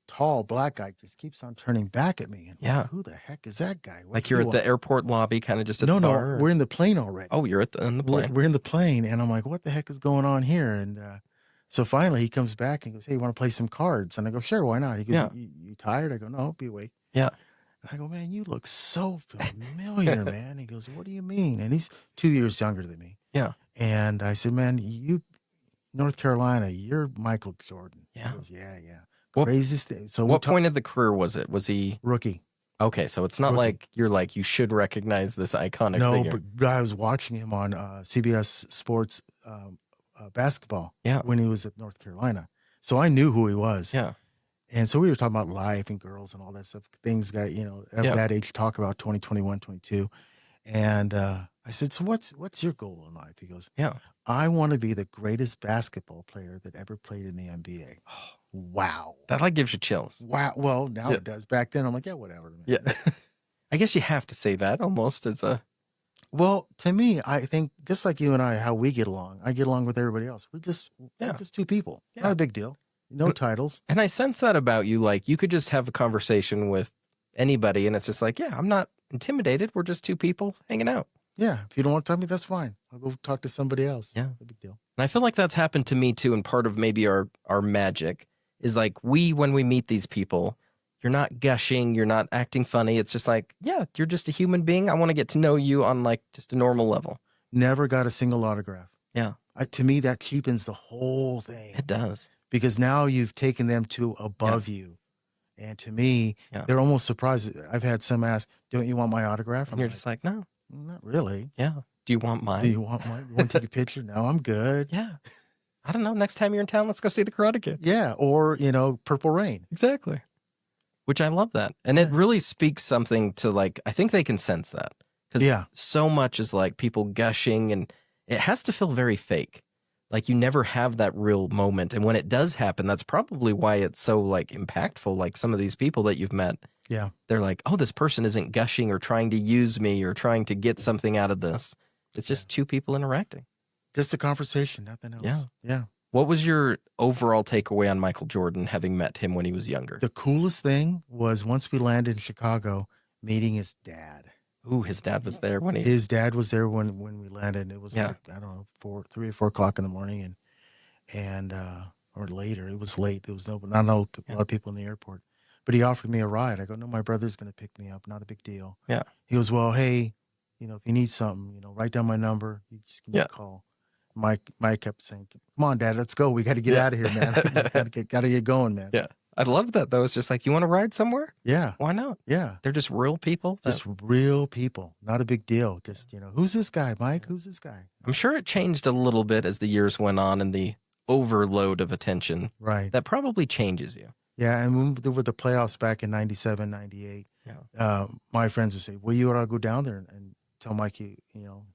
tall black guy just keeps on turning back at me. And like, who the heck is that guy? Like you're at the airport lobby, kind of just at the bar? No, we're in the plane already. Oh, you're in the plane. We're in the plane, and I'm like, what the heck is going on here? And so finally he comes back and goes, hey, you want to play some cards? And I go, sure, why not? He goes, you tired? I go, no, be awake. Yeah. And I go, man, you look so familiar, man. He goes, what do you mean? And he's 2 years younger than me. Yeah. And I said, man, you, North Carolina, you're Michael Jordan. Yeah. He goes, yeah. What, Craziest thing. So what point of the career was it? Was he rookie? Okay, so it's not Rookie. like you're like, you should recognize this iconic figure. But I was watching him on CBS Sports basketball when he was at North Carolina. So I knew who he was. Yeah. And so we were talking about life and girls and all that stuff, things that, at that age talk about 20, 21, 22. And I said, so what's your goal in life? He goes, I want to be the greatest basketball player that ever played in the NBA. Wow. That like gives you chills. Wow. Well, now it does. Back then, I'm like, yeah, whatever. Man. Yeah. I guess you have to say that almost as a... Well, to me, I think just like you and I, how we get along, I get along with everybody else. We're just two people. Yeah. Not a big deal. No titles. And I sense that about you. Like, you could just have a conversation with anybody, and it's just like, I'm not intimidated. We're just two people hanging out. Yeah. If you don't want to talk to me, that's fine. I'll go talk to somebody else. Yeah. No big deal. And I feel like that's happened to me too, and part of maybe our magic is like when we meet these people, you're not gushing, you're not acting funny. It's just like, you're just a human being. I want to get to know you on like just a normal level. Never got a single autograph. Yeah. To me, that cheapens the whole thing. It does. Because now you've taken them to above you. And to me, they're almost surprised. I've had some ask, don't you want my autograph? And you're just like, no. Not really. Yeah. Do you want mine? Do you want mine? You want to take a picture? No, I'm good. Yeah. I don't know. Next time you're in town, let's go see the Karate Kid. Yeah. Or, Purple Rain. Exactly. Which I love that. And it really speaks something to like, I think they can sense that. Because so much is like people gushing and it has to feel very fake. Like you never have that real moment. And when it does happen, that's probably why it's so like impactful. Like some of these people that you've met. Yeah. They're like, oh, this person isn't gushing or trying to use me or trying to get something out of this. It's just two people interacting. Just a conversation, nothing else. Yeah. What was your overall takeaway on Michael Jordan, having met him when he was younger? The coolest thing was once we landed in Chicago, meeting his dad. Ooh, his dad was there when he... His dad was there when we landed. It was like, I don't know, 3 or 4 o'clock in the morning and or later. It was late. There was not a lot of people in the airport. But he offered me a ride. I go, no, my brother's going to pick me up. Not a big deal. Yeah. He goes, well, hey, if you need something, write down my number. You just give me a call. Mike kept saying, come on, Dad, let's go. We got to get out of here, man. got to get going, man. Yeah. I love that, though. It's just like, you want to ride somewhere? Yeah. Why not? Yeah. They're just real people. Just real people. Not a big deal. Just, who's this guy, Mike? Who's this guy? I'm sure it changed a little bit as the years went on and the overload of attention. Right. That probably changes you. Yeah. And when there were the playoffs back in 97, 98, my friends would say, well, you ought to go down there and tell Mike,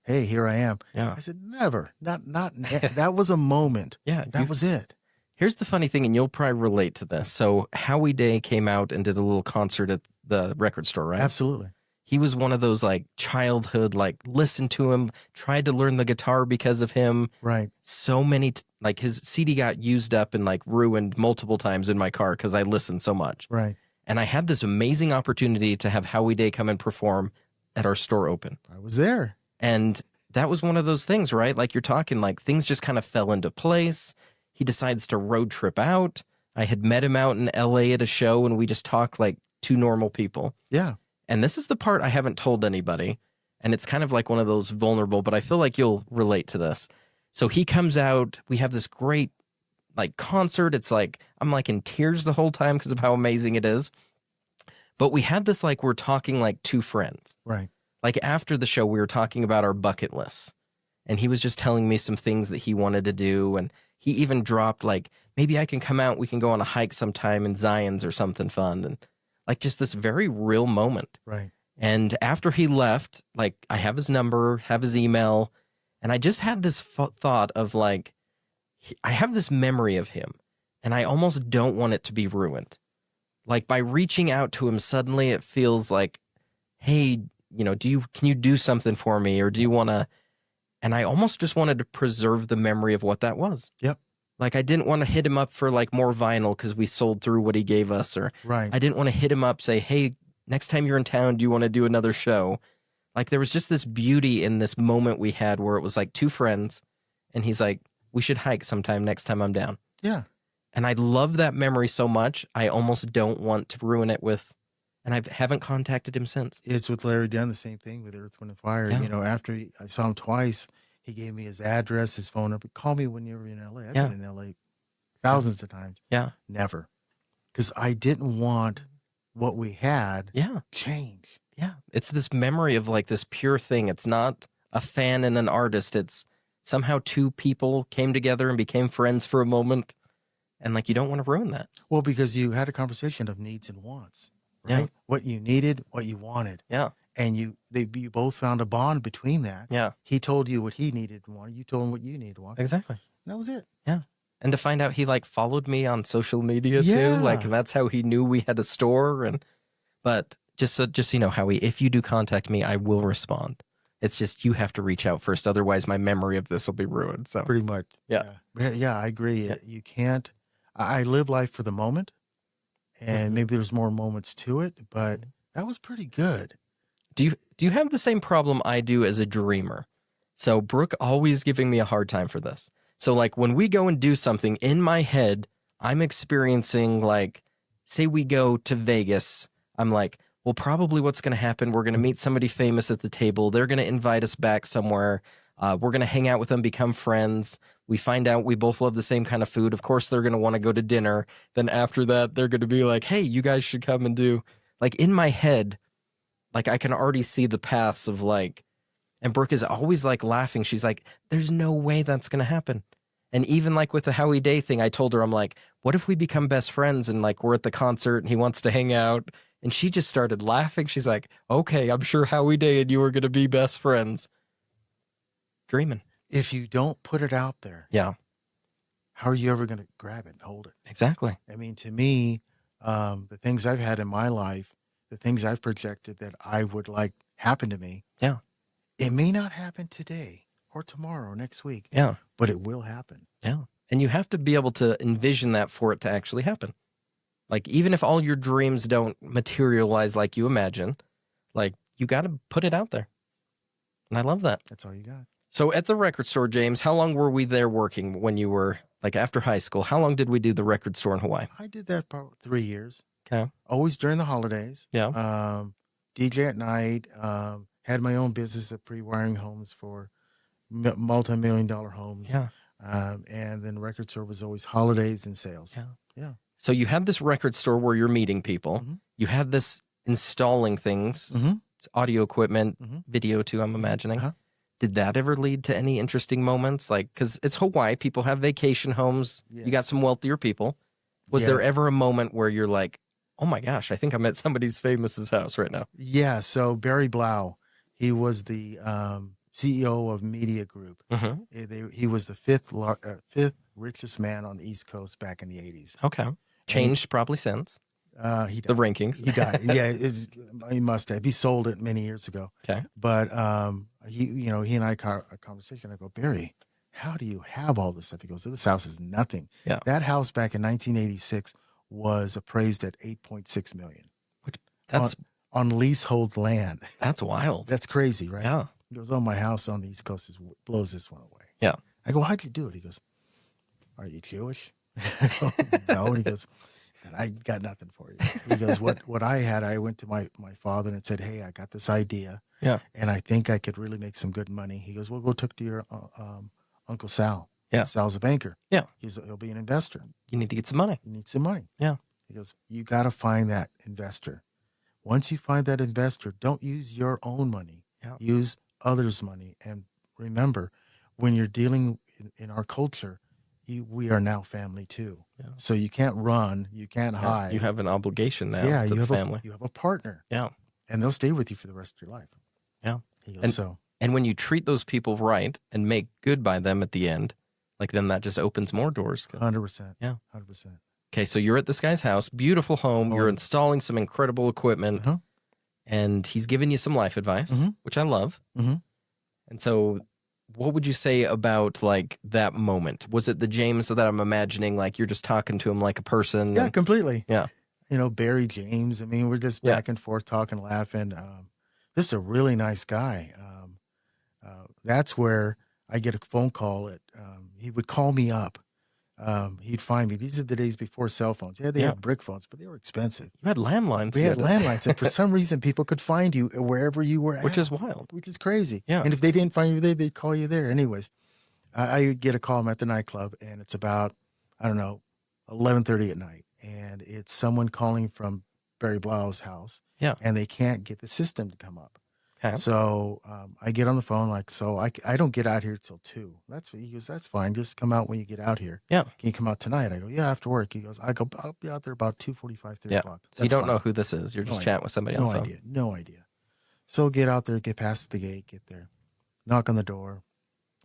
hey, here I am. Yeah. I said, never. Not that was a moment. Yeah. That was it. Here's the funny thing, and you'll probably relate to this. So Howie Day came out and did a little concert at the record store, right? Absolutely. He was one of those like childhood, like listened to him, tried to learn the guitar because of him. Right. So many, like his CD got used up and like ruined multiple times in my car because I listened so much. Right. And I had this amazing opportunity to have Howie Day come and perform at our store open. I was there. And that was one of those things, right? Like you're talking, like things just kind of fell into place. He decides to road trip out. I had met him out in LA at a show and we just talked like two normal people. Yeah. And this is the part I haven't told anybody. And it's kind of like one of those vulnerable, but I feel like you'll relate to this. So he comes out. We have this great like concert. It's like, I'm like in tears the whole time because of how amazing it is. But we had this, like, we're talking like two friends. Right. Like after the show, we were talking about our bucket lists. And he was just telling me some things that he wanted to do. And he even dropped like, maybe I can come out. We can go on a hike sometime in Zion's or something fun. And like just this very real moment. Right. And after he left, like I have his number, have his email. And I just had this thought of like, I have this memory of him. And I almost don't want it to be ruined. Like by reaching out to him, suddenly it feels like, hey, can you do something for me? Or do you want to? And I almost just wanted to preserve the memory of what that was. Yep. Like I didn't want to hit him up for like more vinyl because we sold through what he gave us. Or right. I didn't want to hit him up, say, hey, next time you're in town, do you want to do another show? Like there was just this beauty in this moment we had where it was like two friends. And he's like, we should hike sometime next time I'm down. Yeah. And I love that memory so much. I almost don't want to ruin it with And I haven't contacted him since. It's with Larry Dunn, the same thing with Earth, Wind, and Fire. Yeah. You know, after I saw him twice, he gave me his address, his phone number. Call me when you're in LA. I've Yeah. been in LA thousands of times. Yeah. Never. Because I didn't want what we had Yeah. change. Yeah. It's this memory of like this pure thing. It's not a fan and an artist. It's somehow two people came together and became friends for a moment. And like, you don't want to ruin that. Well, because you had a conversation of needs and wants, right? Yeah. What you needed, what you wanted. Yeah. And you both found a bond between that. Yeah. He told you what he needed and wanted. You told him what you needed and wanted. Exactly. And that was it. Yeah. And to find out he like followed me on social media Yeah. too. Like that's how he knew we had a store. But just so you know, Howie, if you do contact me, I will respond. It's just you have to reach out first. Otherwise, my memory of this will be ruined. So Pretty much. Yeah. Yeah, I agree. Yeah. You can't. I live life for the moment, and Mhm. maybe there's more moments to it, but that was pretty good. Do you have the same problem I do as a dreamer? So Brooke always giving me a hard time for this. So like when we go and do something in my head, I'm experiencing like, say we go to Vegas, I'm like, well, probably what's going to happen, we're going to meet somebody famous at the table. They're going to invite us back somewhere. We're going to hang out with them, become friends. We find out we both love the same kind of food. Of course, they're going to want to go to dinner. Then after that, they're going to be like, hey, you guys should come and do. Like in my head, like I can already see the paths of like, and Brooke is always like laughing. She's like, there's no way that's going to happen. And even like with the Howie Day thing, I told her, I'm like, what if we become best friends and like we're at the concert and he wants to hang out? And she just started laughing. She's like, okay, I'm sure Howie Day and you are going to be best friends. Dreaming. If you don't put it out there, Yeah, how are you ever going to grab it and hold it? exactly. I mean, to me, the things I've had in my life, the things I've projected that I would like happen to me, Yeah. it may not happen today or tomorrow or next week, Yeah. but it will happen. Yeah. And you have to be able to envision that for it to actually happen. Like, even if all your dreams don't materialize like you imagine, like, you got to put it out there. And I love that. That's all you got. So at the record store, James, how long were we there working when you were, like, after high school? How long did we do the record store in Hawaii? I did that for 3 years. Okay. Always during the holidays. Yeah. DJ at night. Had my own business of pre-wiring homes for multi-million-dollar homes. Yeah. And then the record store was always holidays and sales. Yeah. Yeah. So you had this record store where you're meeting people. Mhm. You had this installing things, Mhm. it's audio equipment, Mhm. video too, I'm imagining. Uh-huh. Did that ever lead to any interesting moments? Like, because it's Hawaii, people have vacation homes. You got Yes. some wealthier people. Was Yeah. there ever a moment where you're like, oh my gosh, I think I'm at somebody's famous's house right now? Yeah. So Barry Blau, he was the CEO of Media Group. Mm-hmm. He was the fifth richest man on the East Coast back in the 80s. Okay. Changed probably since He the died. rankings. He died. Yeah, he must have. He sold it many years ago. Okay. But he and I had a conversation. I go, Barry, how do you have all this stuff? He goes, this house is nothing. Yeah. That house back in 1986 was appraised at $8.6 million. That's on leasehold land. that's wild. That's crazy, right? Yeah. He goes, oh, my house on the East Coast blows this one away. Yeah. I go, how'd you do it? He goes, are you Jewish? I go, no. He goes, I got nothing for you. He goes, what I had, I went to my father and said, hey, I got this idea. Yeah. And I think I could really make some good money. He goes, well, go talk to your Uncle Sal. Yeah. Sal's a banker. Yeah. He'll be an investor. You need to get some money. You need some money. Yeah. He goes, you got to find that investor. Once you find that investor, don't use your own money. Yeah. Use others' money. And remember, when you're dealing in our culture, we are now family too. Yeah. So you can't run, you can't hide. You have an obligation now Yeah, to you the have family. you have a partner. Yeah. And they'll stay with you for the rest of your life. Yeah. He goes, And when you treat those people right and make good by them at the end, like then that just opens more doors. 100%. Yeah. 100%. Okay, so you're at this guy's house, beautiful home. You're installing some incredible equipment, Uh-huh. and he's giving you some life advice, Mhm. which I love. Mhm. And so, what would you say about like that moment? Was it the James that I'm imagining? Like you're just talking to him like a person? Yeah, and- completely. Yeah. Barry James. I mean, we're just back and forth talking, laughing. This is a really nice guy. That's where I get a phone call. He would call me up he'd find me. These are the days before cell phones. Yeah, they had brick phones, but they were expensive. You had landlines. We had landlines, and for some reason, people could find you wherever you were at. Which is wild. Which is crazy. Yeah. And if they didn't find you there, they'd call you there. Anyways, I get a call. I'm at the nightclub, and it's about, I don't know, 11:30 at night. And it's someone calling from Barry Blau's house. Yeah. And they can't get the system to come up. Okay. So I get on the phone, like, so I don't get out here till 2. He goes, that's fine. Just come out when you get out here. Yeah. Can you come out tonight? I go, yeah, after work. He goes, I'll be out there about 2:45, 3 o'clock. So you don't know who this is. You're just chatting with somebody on the phone. No idea. So get out there, get past the gate, get there, knock on the door.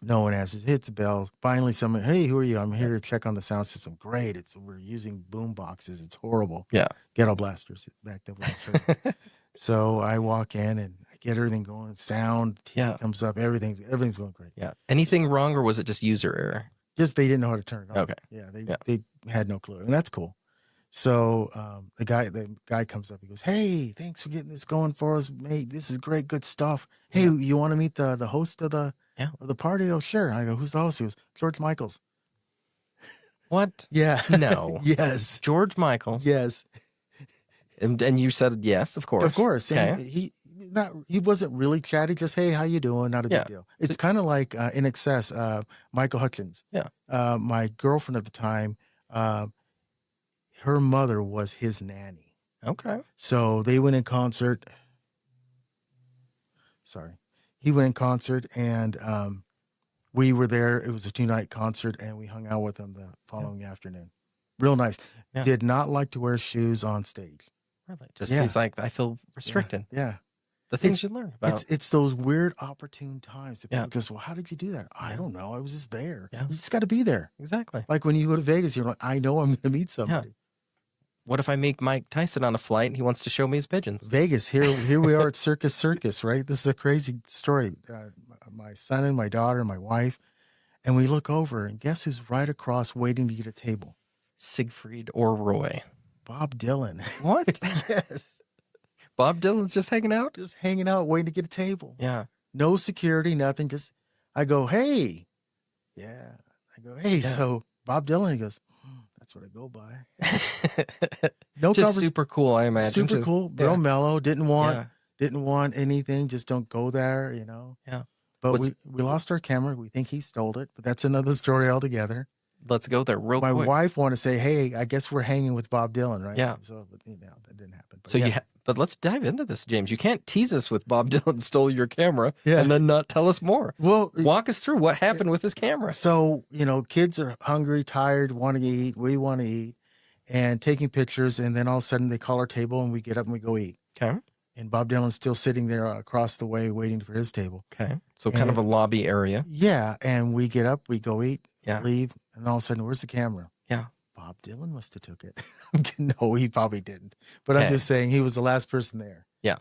No one answers. Hits the bell. Finally, someone, hey, who are you? I'm here to check on the sound system. Great. We're using boom boxes. It's horrible. Yeah. Ghetto blasters back then. So I walk in and I get everything going. Sound comes up. Everything's going great. Yeah. Anything wrong, or was it just user error? Just they didn't know how to turn it on. Okay. Yeah. They had no clue, and that's cool. So the guy comes up. He goes, "Hey, thanks for getting this going for us, mate. This is great, good stuff. Hey, you want to meet the host of the party?" Oh, sure. I go, "Who's the host?" He goes, "George Michaels." What? Yeah. No. Yes. George Michaels. Yes. And you said yes, of course. Of course. Okay. And he wasn't really chatty. Just, hey, how you doing? Not a big deal. It's kind of like In Excess, Michael Hutchins. Yeah. My girlfriend at the time, her mother was his nanny. Okay. So they went in concert. Sorry. He went in concert, and we were there. It was a 2-night concert, and we hung out with him the following afternoon. Real nice. Yeah. Did not like to wear shoes on stage. Really? Just he's like, I feel restricted. Yeah. The things you learn about. It's those weird, opportune times. People just, well, how did you do that? I don't know. I was just there. Yeah. You just got to be there. Exactly. Like when you go to Vegas, you're like, I know I'm going to meet somebody. Yeah. What if I make Mike Tyson on a flight and he wants to show me his pigeons? Vegas, here we are at Circus, right? This is a crazy story. My son and my daughter and my wife, and we look over, and guess who's right across waiting to get a table? Siegfried or Roy. Bob Dylan. What? Yes. Bob Dylan's just hanging out? Just hanging out, waiting to get a table. Yeah. No security, nothing. Just, I go, hey. Yeah. I go, hey. Yeah. So Bob Dylan, he goes, that's what I go by. No, just super cool, I imagine. Super cool, real mellow. Didn't want anything. Just don't go there, you know. Yeah. But we lost our camera. We think he stole it, but that's another story altogether. Let's go there real quick. My wife wanted to say, hey, I guess we're hanging with Bob Dylan, right? Yeah. So, but, that didn't happen. But, so but let's dive into this, James. You can't tease us with Bob Dylan stole your camera and then not tell us more. Well, walk us through what happened with his camera. So, kids are hungry, tired, want to eat. We want to eat, and taking pictures. And then all of a sudden they call our table and we get up and we go eat. Okay. And Bob Dylan's still sitting there across the way waiting for his table. Okay. So kind of a lobby area. Yeah. And we get up, we go eat, leave. And all of a sudden, where's the camera? Yeah. Bob Dylan must have took it. No, he probably didn't. But I'm just saying he was the last person there. Yeah.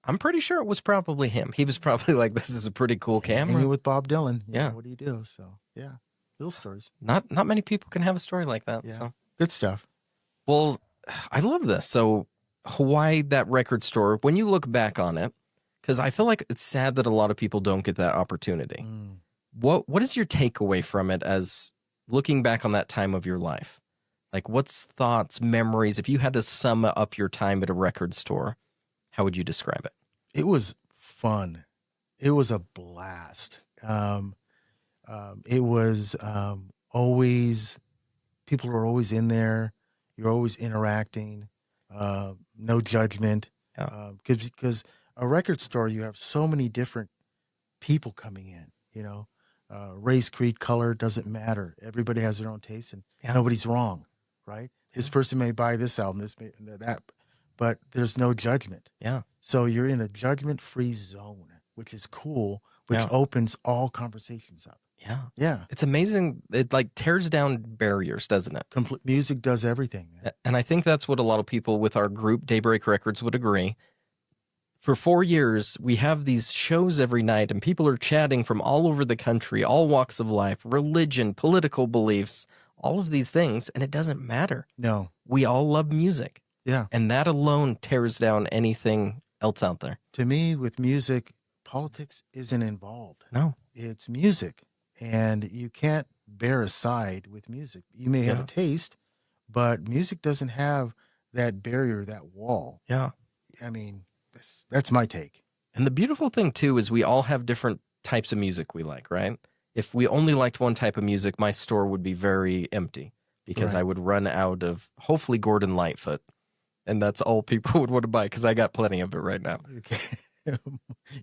I'm pretty sure it was probably him. He was probably like, this is a pretty cool camera. Hanging with Bob Dylan. Yeah. What do you do? So, yeah. Little stories. Not many people can have a story like that. Yeah. So. Good stuff. Well, I love this. So Hawaii, that record store, when you look back on it, because I feel like it's sad that a lot of people don't get that opportunity. What is your takeaway from it as looking back on that time of your life? Like, what's thoughts, memories? If you had to sum up your time at a record store, how would you describe it? It was fun. It was a blast. It was always, people were always in there. You're always interacting. No judgment. Because a record store, you have so many different people coming in, race, creed, color, doesn't matter. Everybody has their own taste, and nobody's wrong, right? This person may buy this album, this may that, but there's no judgment. Yeah. So you're in a judgment-free zone, which is cool, which opens all conversations up. Yeah. Yeah. It's amazing. It like tears down barriers, doesn't it? Music does everything. Man. And I think that's what a lot of people with our group, Daybreak Records, would agree. For 4 years, we have these shows every night, and people are chatting from all over the country, all walks of life, religion, political beliefs, all of these things, and it doesn't matter. No. We all love music. Yeah. And that alone tears down anything else out there. To me, with music, politics isn't involved. No. It's music, and you can't bear a side with music. You may have a taste, but music doesn't have that barrier, that wall. Yeah. I mean, that's my take. And the beautiful thing, too, is we all have different types of music we like, right? If we only liked one type of music, my store would be very empty because I would run out of, hopefully, Gordon Lightfoot. And that's all people would want to buy because I got plenty of it right now. Okay.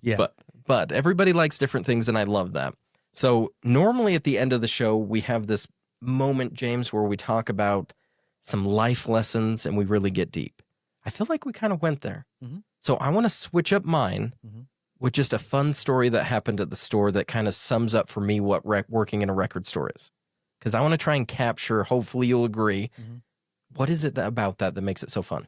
Yeah. But everybody likes different things, and I love that. So normally at the end of the show, we have this moment, James, where we talk about some life lessons and we really get deep. I feel like we kind of went there. Mm-hmm. So I want to switch up mine with just a fun story that happened at the store that kind of sums up for me what working in a record store is. Because I want to try and capture, hopefully you'll agree, what is it about that makes it so fun?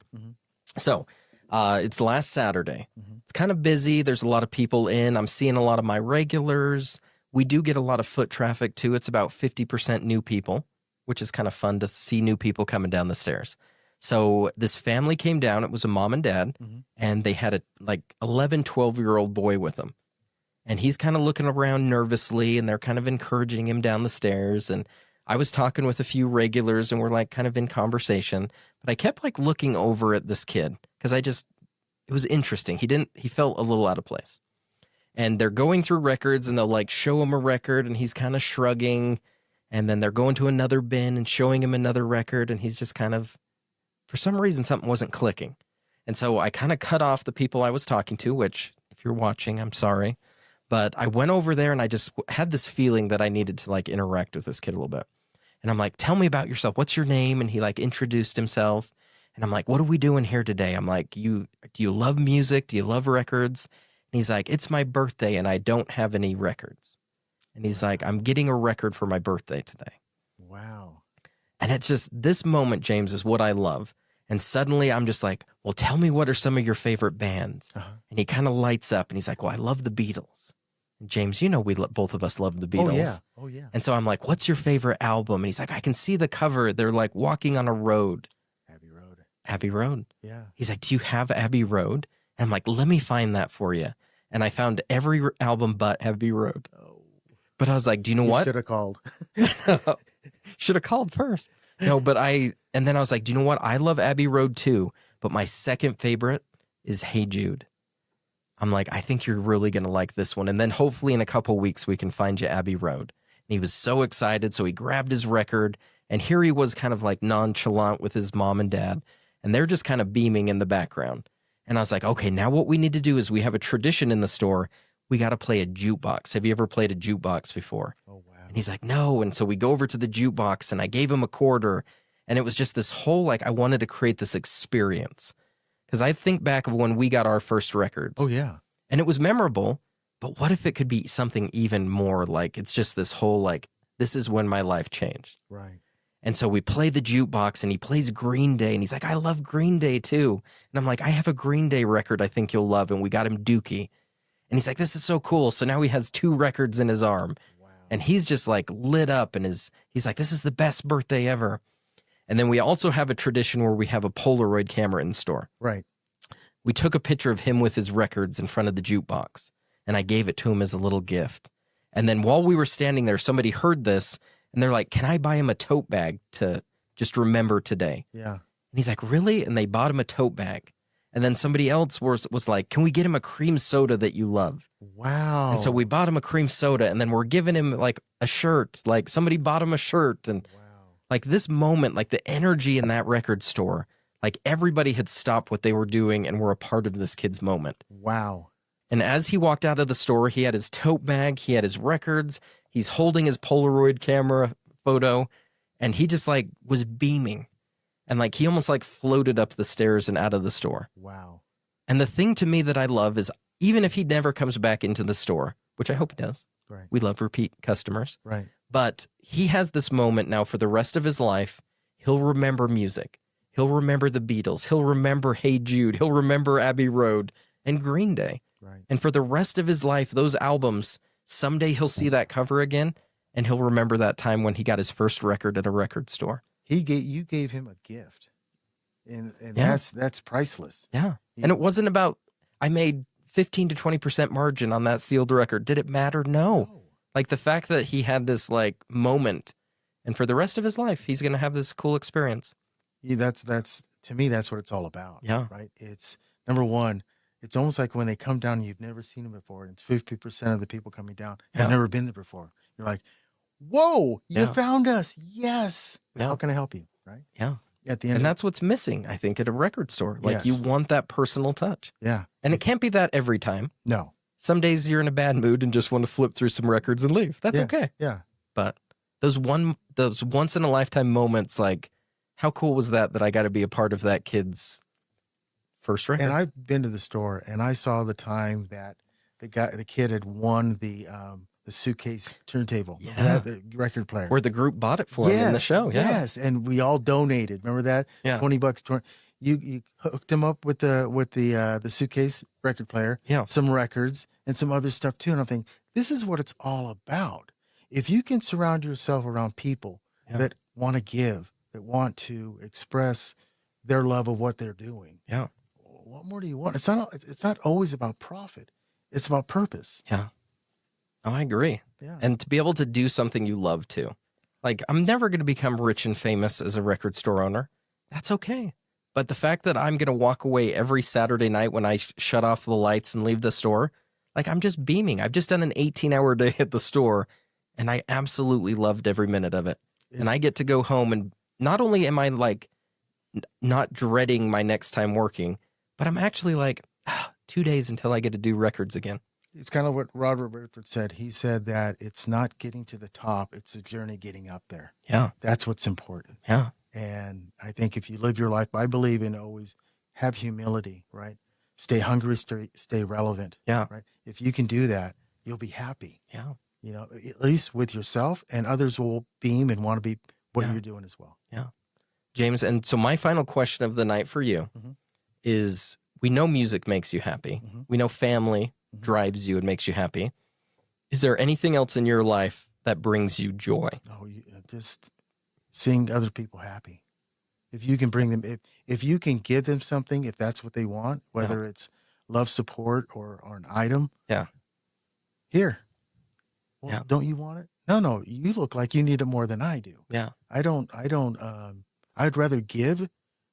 So it's last Saturday. It's kind of busy. There's a lot of people in. I'm seeing a lot of my regulars. We do get a lot of foot traffic too. It's about 50% new people, which is kind of fun to see new people coming down the stairs. So this family came down. It was a mom and dad, and they had a 11, 12-year-old boy with them. And he's kind of looking around nervously, and they're kind of encouraging him down the stairs. And I was talking with a few regulars, and we're like kind of in conversation. But I kept like looking over at this kid because it was interesting. He felt a little out of place. And they're going through records, and they'll like show him a record, and he's kind of shrugging. And then they're going to another bin and showing him another record, and he's just kind of, for some reason, something wasn't clicking. And so I kind of cut off the people I was talking to, which, if you're watching, I'm sorry. But I went over there, and I just had this feeling that I needed to like interact with this kid a little bit. And I'm like, tell me about yourself. What's your name? And he like introduced himself. And I'm like, what are we doing here today? I'm like, do you love music? Do you love records? And he's like, it's my birthday, and I don't have any records. And he's like, I'm getting a record for my birthday today. Wow. And it's just, this moment, James, is what I love. And suddenly I'm just like, well, tell me what are some of your favorite bands? And he kind of lights up, and he's like, well, I love the Beatles. And James, you know, both of us love the Beatles. Oh, yeah. Oh, yeah. And so I'm like, what's your favorite album? And he's like, I can see the cover. They're like walking on a road. Abbey Road. Abbey Road. Yeah. He's like, do you have Abbey Road? And I'm like, let me find that for you. And I found every album but Abbey Road. Oh. But I was like, do you know what? Should have called. Should have called first. No, but and then I was like, do you know what? I love Abbey Road too, but my second favorite is Hey Jude. I'm like, I think you're really going to like this one. And then hopefully in a couple weeks, we can find you Abbey Road. And he was so excited. So he grabbed his record, and here he was kind of like nonchalant with his mom and dad. And they're just kind of beaming in the background. And I was like, okay, now what we need to do is we have a tradition in the store. We got to play a jukebox. Have you ever played a jukebox before? Oh, wow. And he's like, no. And so we go over to the jukebox, and I gave him a quarter. And it was just this whole, like, I wanted to create this experience. Because I think back of when we got our first records. Oh, yeah. And it was memorable. But what if it could be something even more like, it's just this whole, like, this is when my life changed. Right. And so we play the jukebox, and he plays Green Day. And he's like, I love Green Day too. And I'm like, I have a Green Day record I think you'll love. And we got him Dookie. And he's like, this is so cool. So now he has 2 records in his arm. Wow. And he's just like lit up, and he's like, this is the best birthday ever. And then we also have a tradition where we have a Polaroid camera in the store. Right. We took a picture of him with his records in front of the jukebox, and I gave it to him as a little gift. And then while we were standing there, somebody heard this, and they're like, can I buy him a tote bag to just remember today? Yeah. And he's like, really? And they bought him a tote bag. And then somebody else was like, can we get him a cream soda that you love? Wow. And so we bought him a cream soda, and then we're giving him like a shirt. Like somebody bought him a shirt. And like this moment, like the energy in that record store, like everybody had stopped what they were doing and were a part of this kid's moment. Wow. And as he walked out of the store, he had his tote bag, he had his records, he's holding his Polaroid camera photo, and he just like was beaming. And like he almost like floated up the stairs and out of the store. Wow. And the thing to me that I love is even if he never comes back into the store, which I hope he does. Right. We love repeat customers. Right. But he has this moment now for the rest of his life. He'll remember music. He'll remember the Beatles. He'll remember Hey Jude. He'll remember Abbey Road and Green Day. Right. And for the rest of his life, those albums, someday he'll see that cover again, and he'll remember that time when he got his first record at a record store. You gave him a gift, and Yeah. that's priceless. Yeah. And it wasn't about, I made 15 to 20% margin on that sealed record. Did it matter? No. Like the fact that he had this like moment, and for the rest of his life, he's going to have this cool experience. Yeah, that's to me, that's what it's all about. Yeah. Right. It's number one. It's almost like when they come down, and you've never seen them before. And it's 50% of the people coming down have never been there before. You're like, whoa, you found us. Yes. Yeah. How can I help you? Right. Yeah. At the end. And that's what's missing, I think, at a record store. Like you want that personal touch. Yeah. And it can't be that every time. No. Some days you're in a bad mood and just want to flip through some records and leave. That's okay. Yeah. But those once in a lifetime moments, like how cool was that I got to be a part of that kid's first record? And I've been to the store and I saw the time that the kid had won the suitcase turntable. Yeah. The record player. Where the group bought it for him in the show. Yeah. Yes. And we all donated. Remember that? Yeah. $20. You hooked him up with the suitcase record player. Yeah. Some records and some other stuff too. And I'm thinking, this is what it's all about. If you can surround yourself around people that want to give, that want to express their love of what they're doing. Yeah. What more do you want? It's not always about profit. It's about purpose. Yeah. Oh, I agree. Yeah. And to be able to do something you love too. Like I'm never going to become rich and famous as a record store owner. That's okay. But the fact that I'm going to walk away every Saturday night when I shut off the lights and leave the store, like I'm just beaming. I've just done an 18-hour day at the store and I absolutely loved every minute of it. And I get to go home and not only am I like not dreading my next time working, but I'm actually like 2 days until I get to do records again. It's kind of what Robert Redford said. He said that it's not getting to the top, it's a journey getting up there. Yeah. That's what's important. Yeah. And I think if you live your life, I believe in always have humility, right? Stay hungry, stay relevant. Yeah. Right. If you can do that, you'll be happy. Yeah. You know, at least with yourself, and others will beam and want to be what you're doing as well. Yeah. James, and so my final question of the night for you is, we know music makes you happy. We know family drives you and makes you happy. Is there anything else in your life that brings you joy? Oh, just seeing other people happy. If you can bring them, if you can give them something, if that's what they want, whether it's love, support, or an item. Yeah. Here. Well, don't you want it? No, you look like you need it more than I do. Yeah. I'd rather give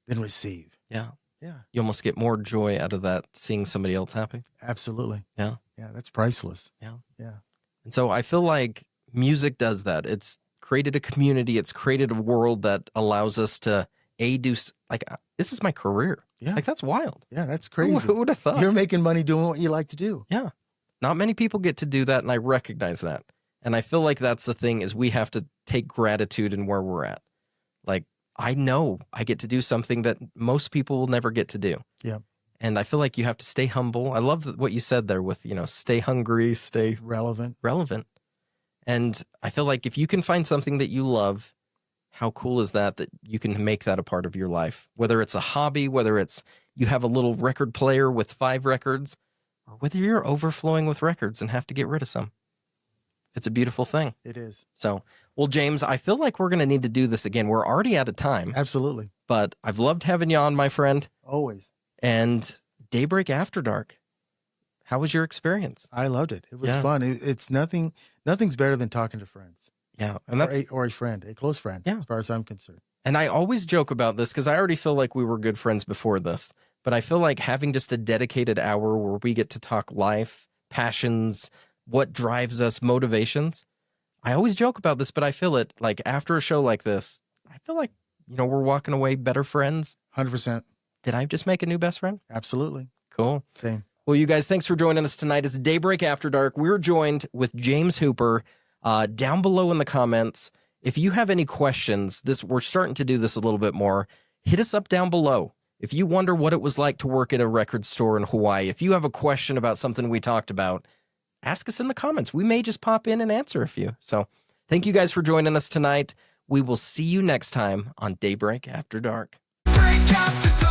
than receive. Yeah. Yeah. You almost get more joy out of that, seeing somebody else happy. Absolutely. Yeah. Yeah, that's priceless. Yeah. Yeah. And so I feel like music does that. It's created a community. It's created a world that allows us to do, like, this is my career. Yeah. Like, that's wild. Yeah, that's crazy. Who would have thought? You're making money doing what you like to do. Yeah. Not many people get to do that, and I recognize that. And I feel like that's the thing, is we have to take gratitude in where we're at. Like, I know I get to do something that most people will never get to do. Yeah. And I feel like you have to stay humble. I love what you said there with, stay hungry, stay relevant. And I feel like if you can find something that you love, how cool is that you can make that a part of your life? Whether it's a hobby, whether it's you have a little record player with 5 records, or whether you're overflowing with records and have to get rid of some. It's a beautiful thing. It is. So, well, James, I feel like we're going to need to do this again. We're already out of time. Absolutely. But I've loved having you on, my friend. Always. And Daybreak After Dark. How was your experience? I loved it. It was fun. It's nothing's better than talking to friends. Yeah. And or a friend, a close friend, as far as I'm concerned. And I always joke about this because I already feel like we were good friends before this. But I feel like having just a dedicated hour where we get to talk life, passions, what drives us, motivations. I always joke about this, but I feel it like after a show like this, I feel like, we're walking away better friends. 100%. Did I just make a new best friend? Absolutely. Cool. Same. Well, you guys, thanks for joining us tonight. It's Daybreak After Dark. We're joined with James Hooper. Down below in the comments, if you have any questions, we're starting to do this a little bit more. Hit us up down below. If you wonder what it was like to work at a record store in Hawaii, if you have a question about something we talked about, ask us in the comments. We may just pop in and answer a few. So thank you guys for joining us tonight. We will see you next time on Daybreak After Dark. Break after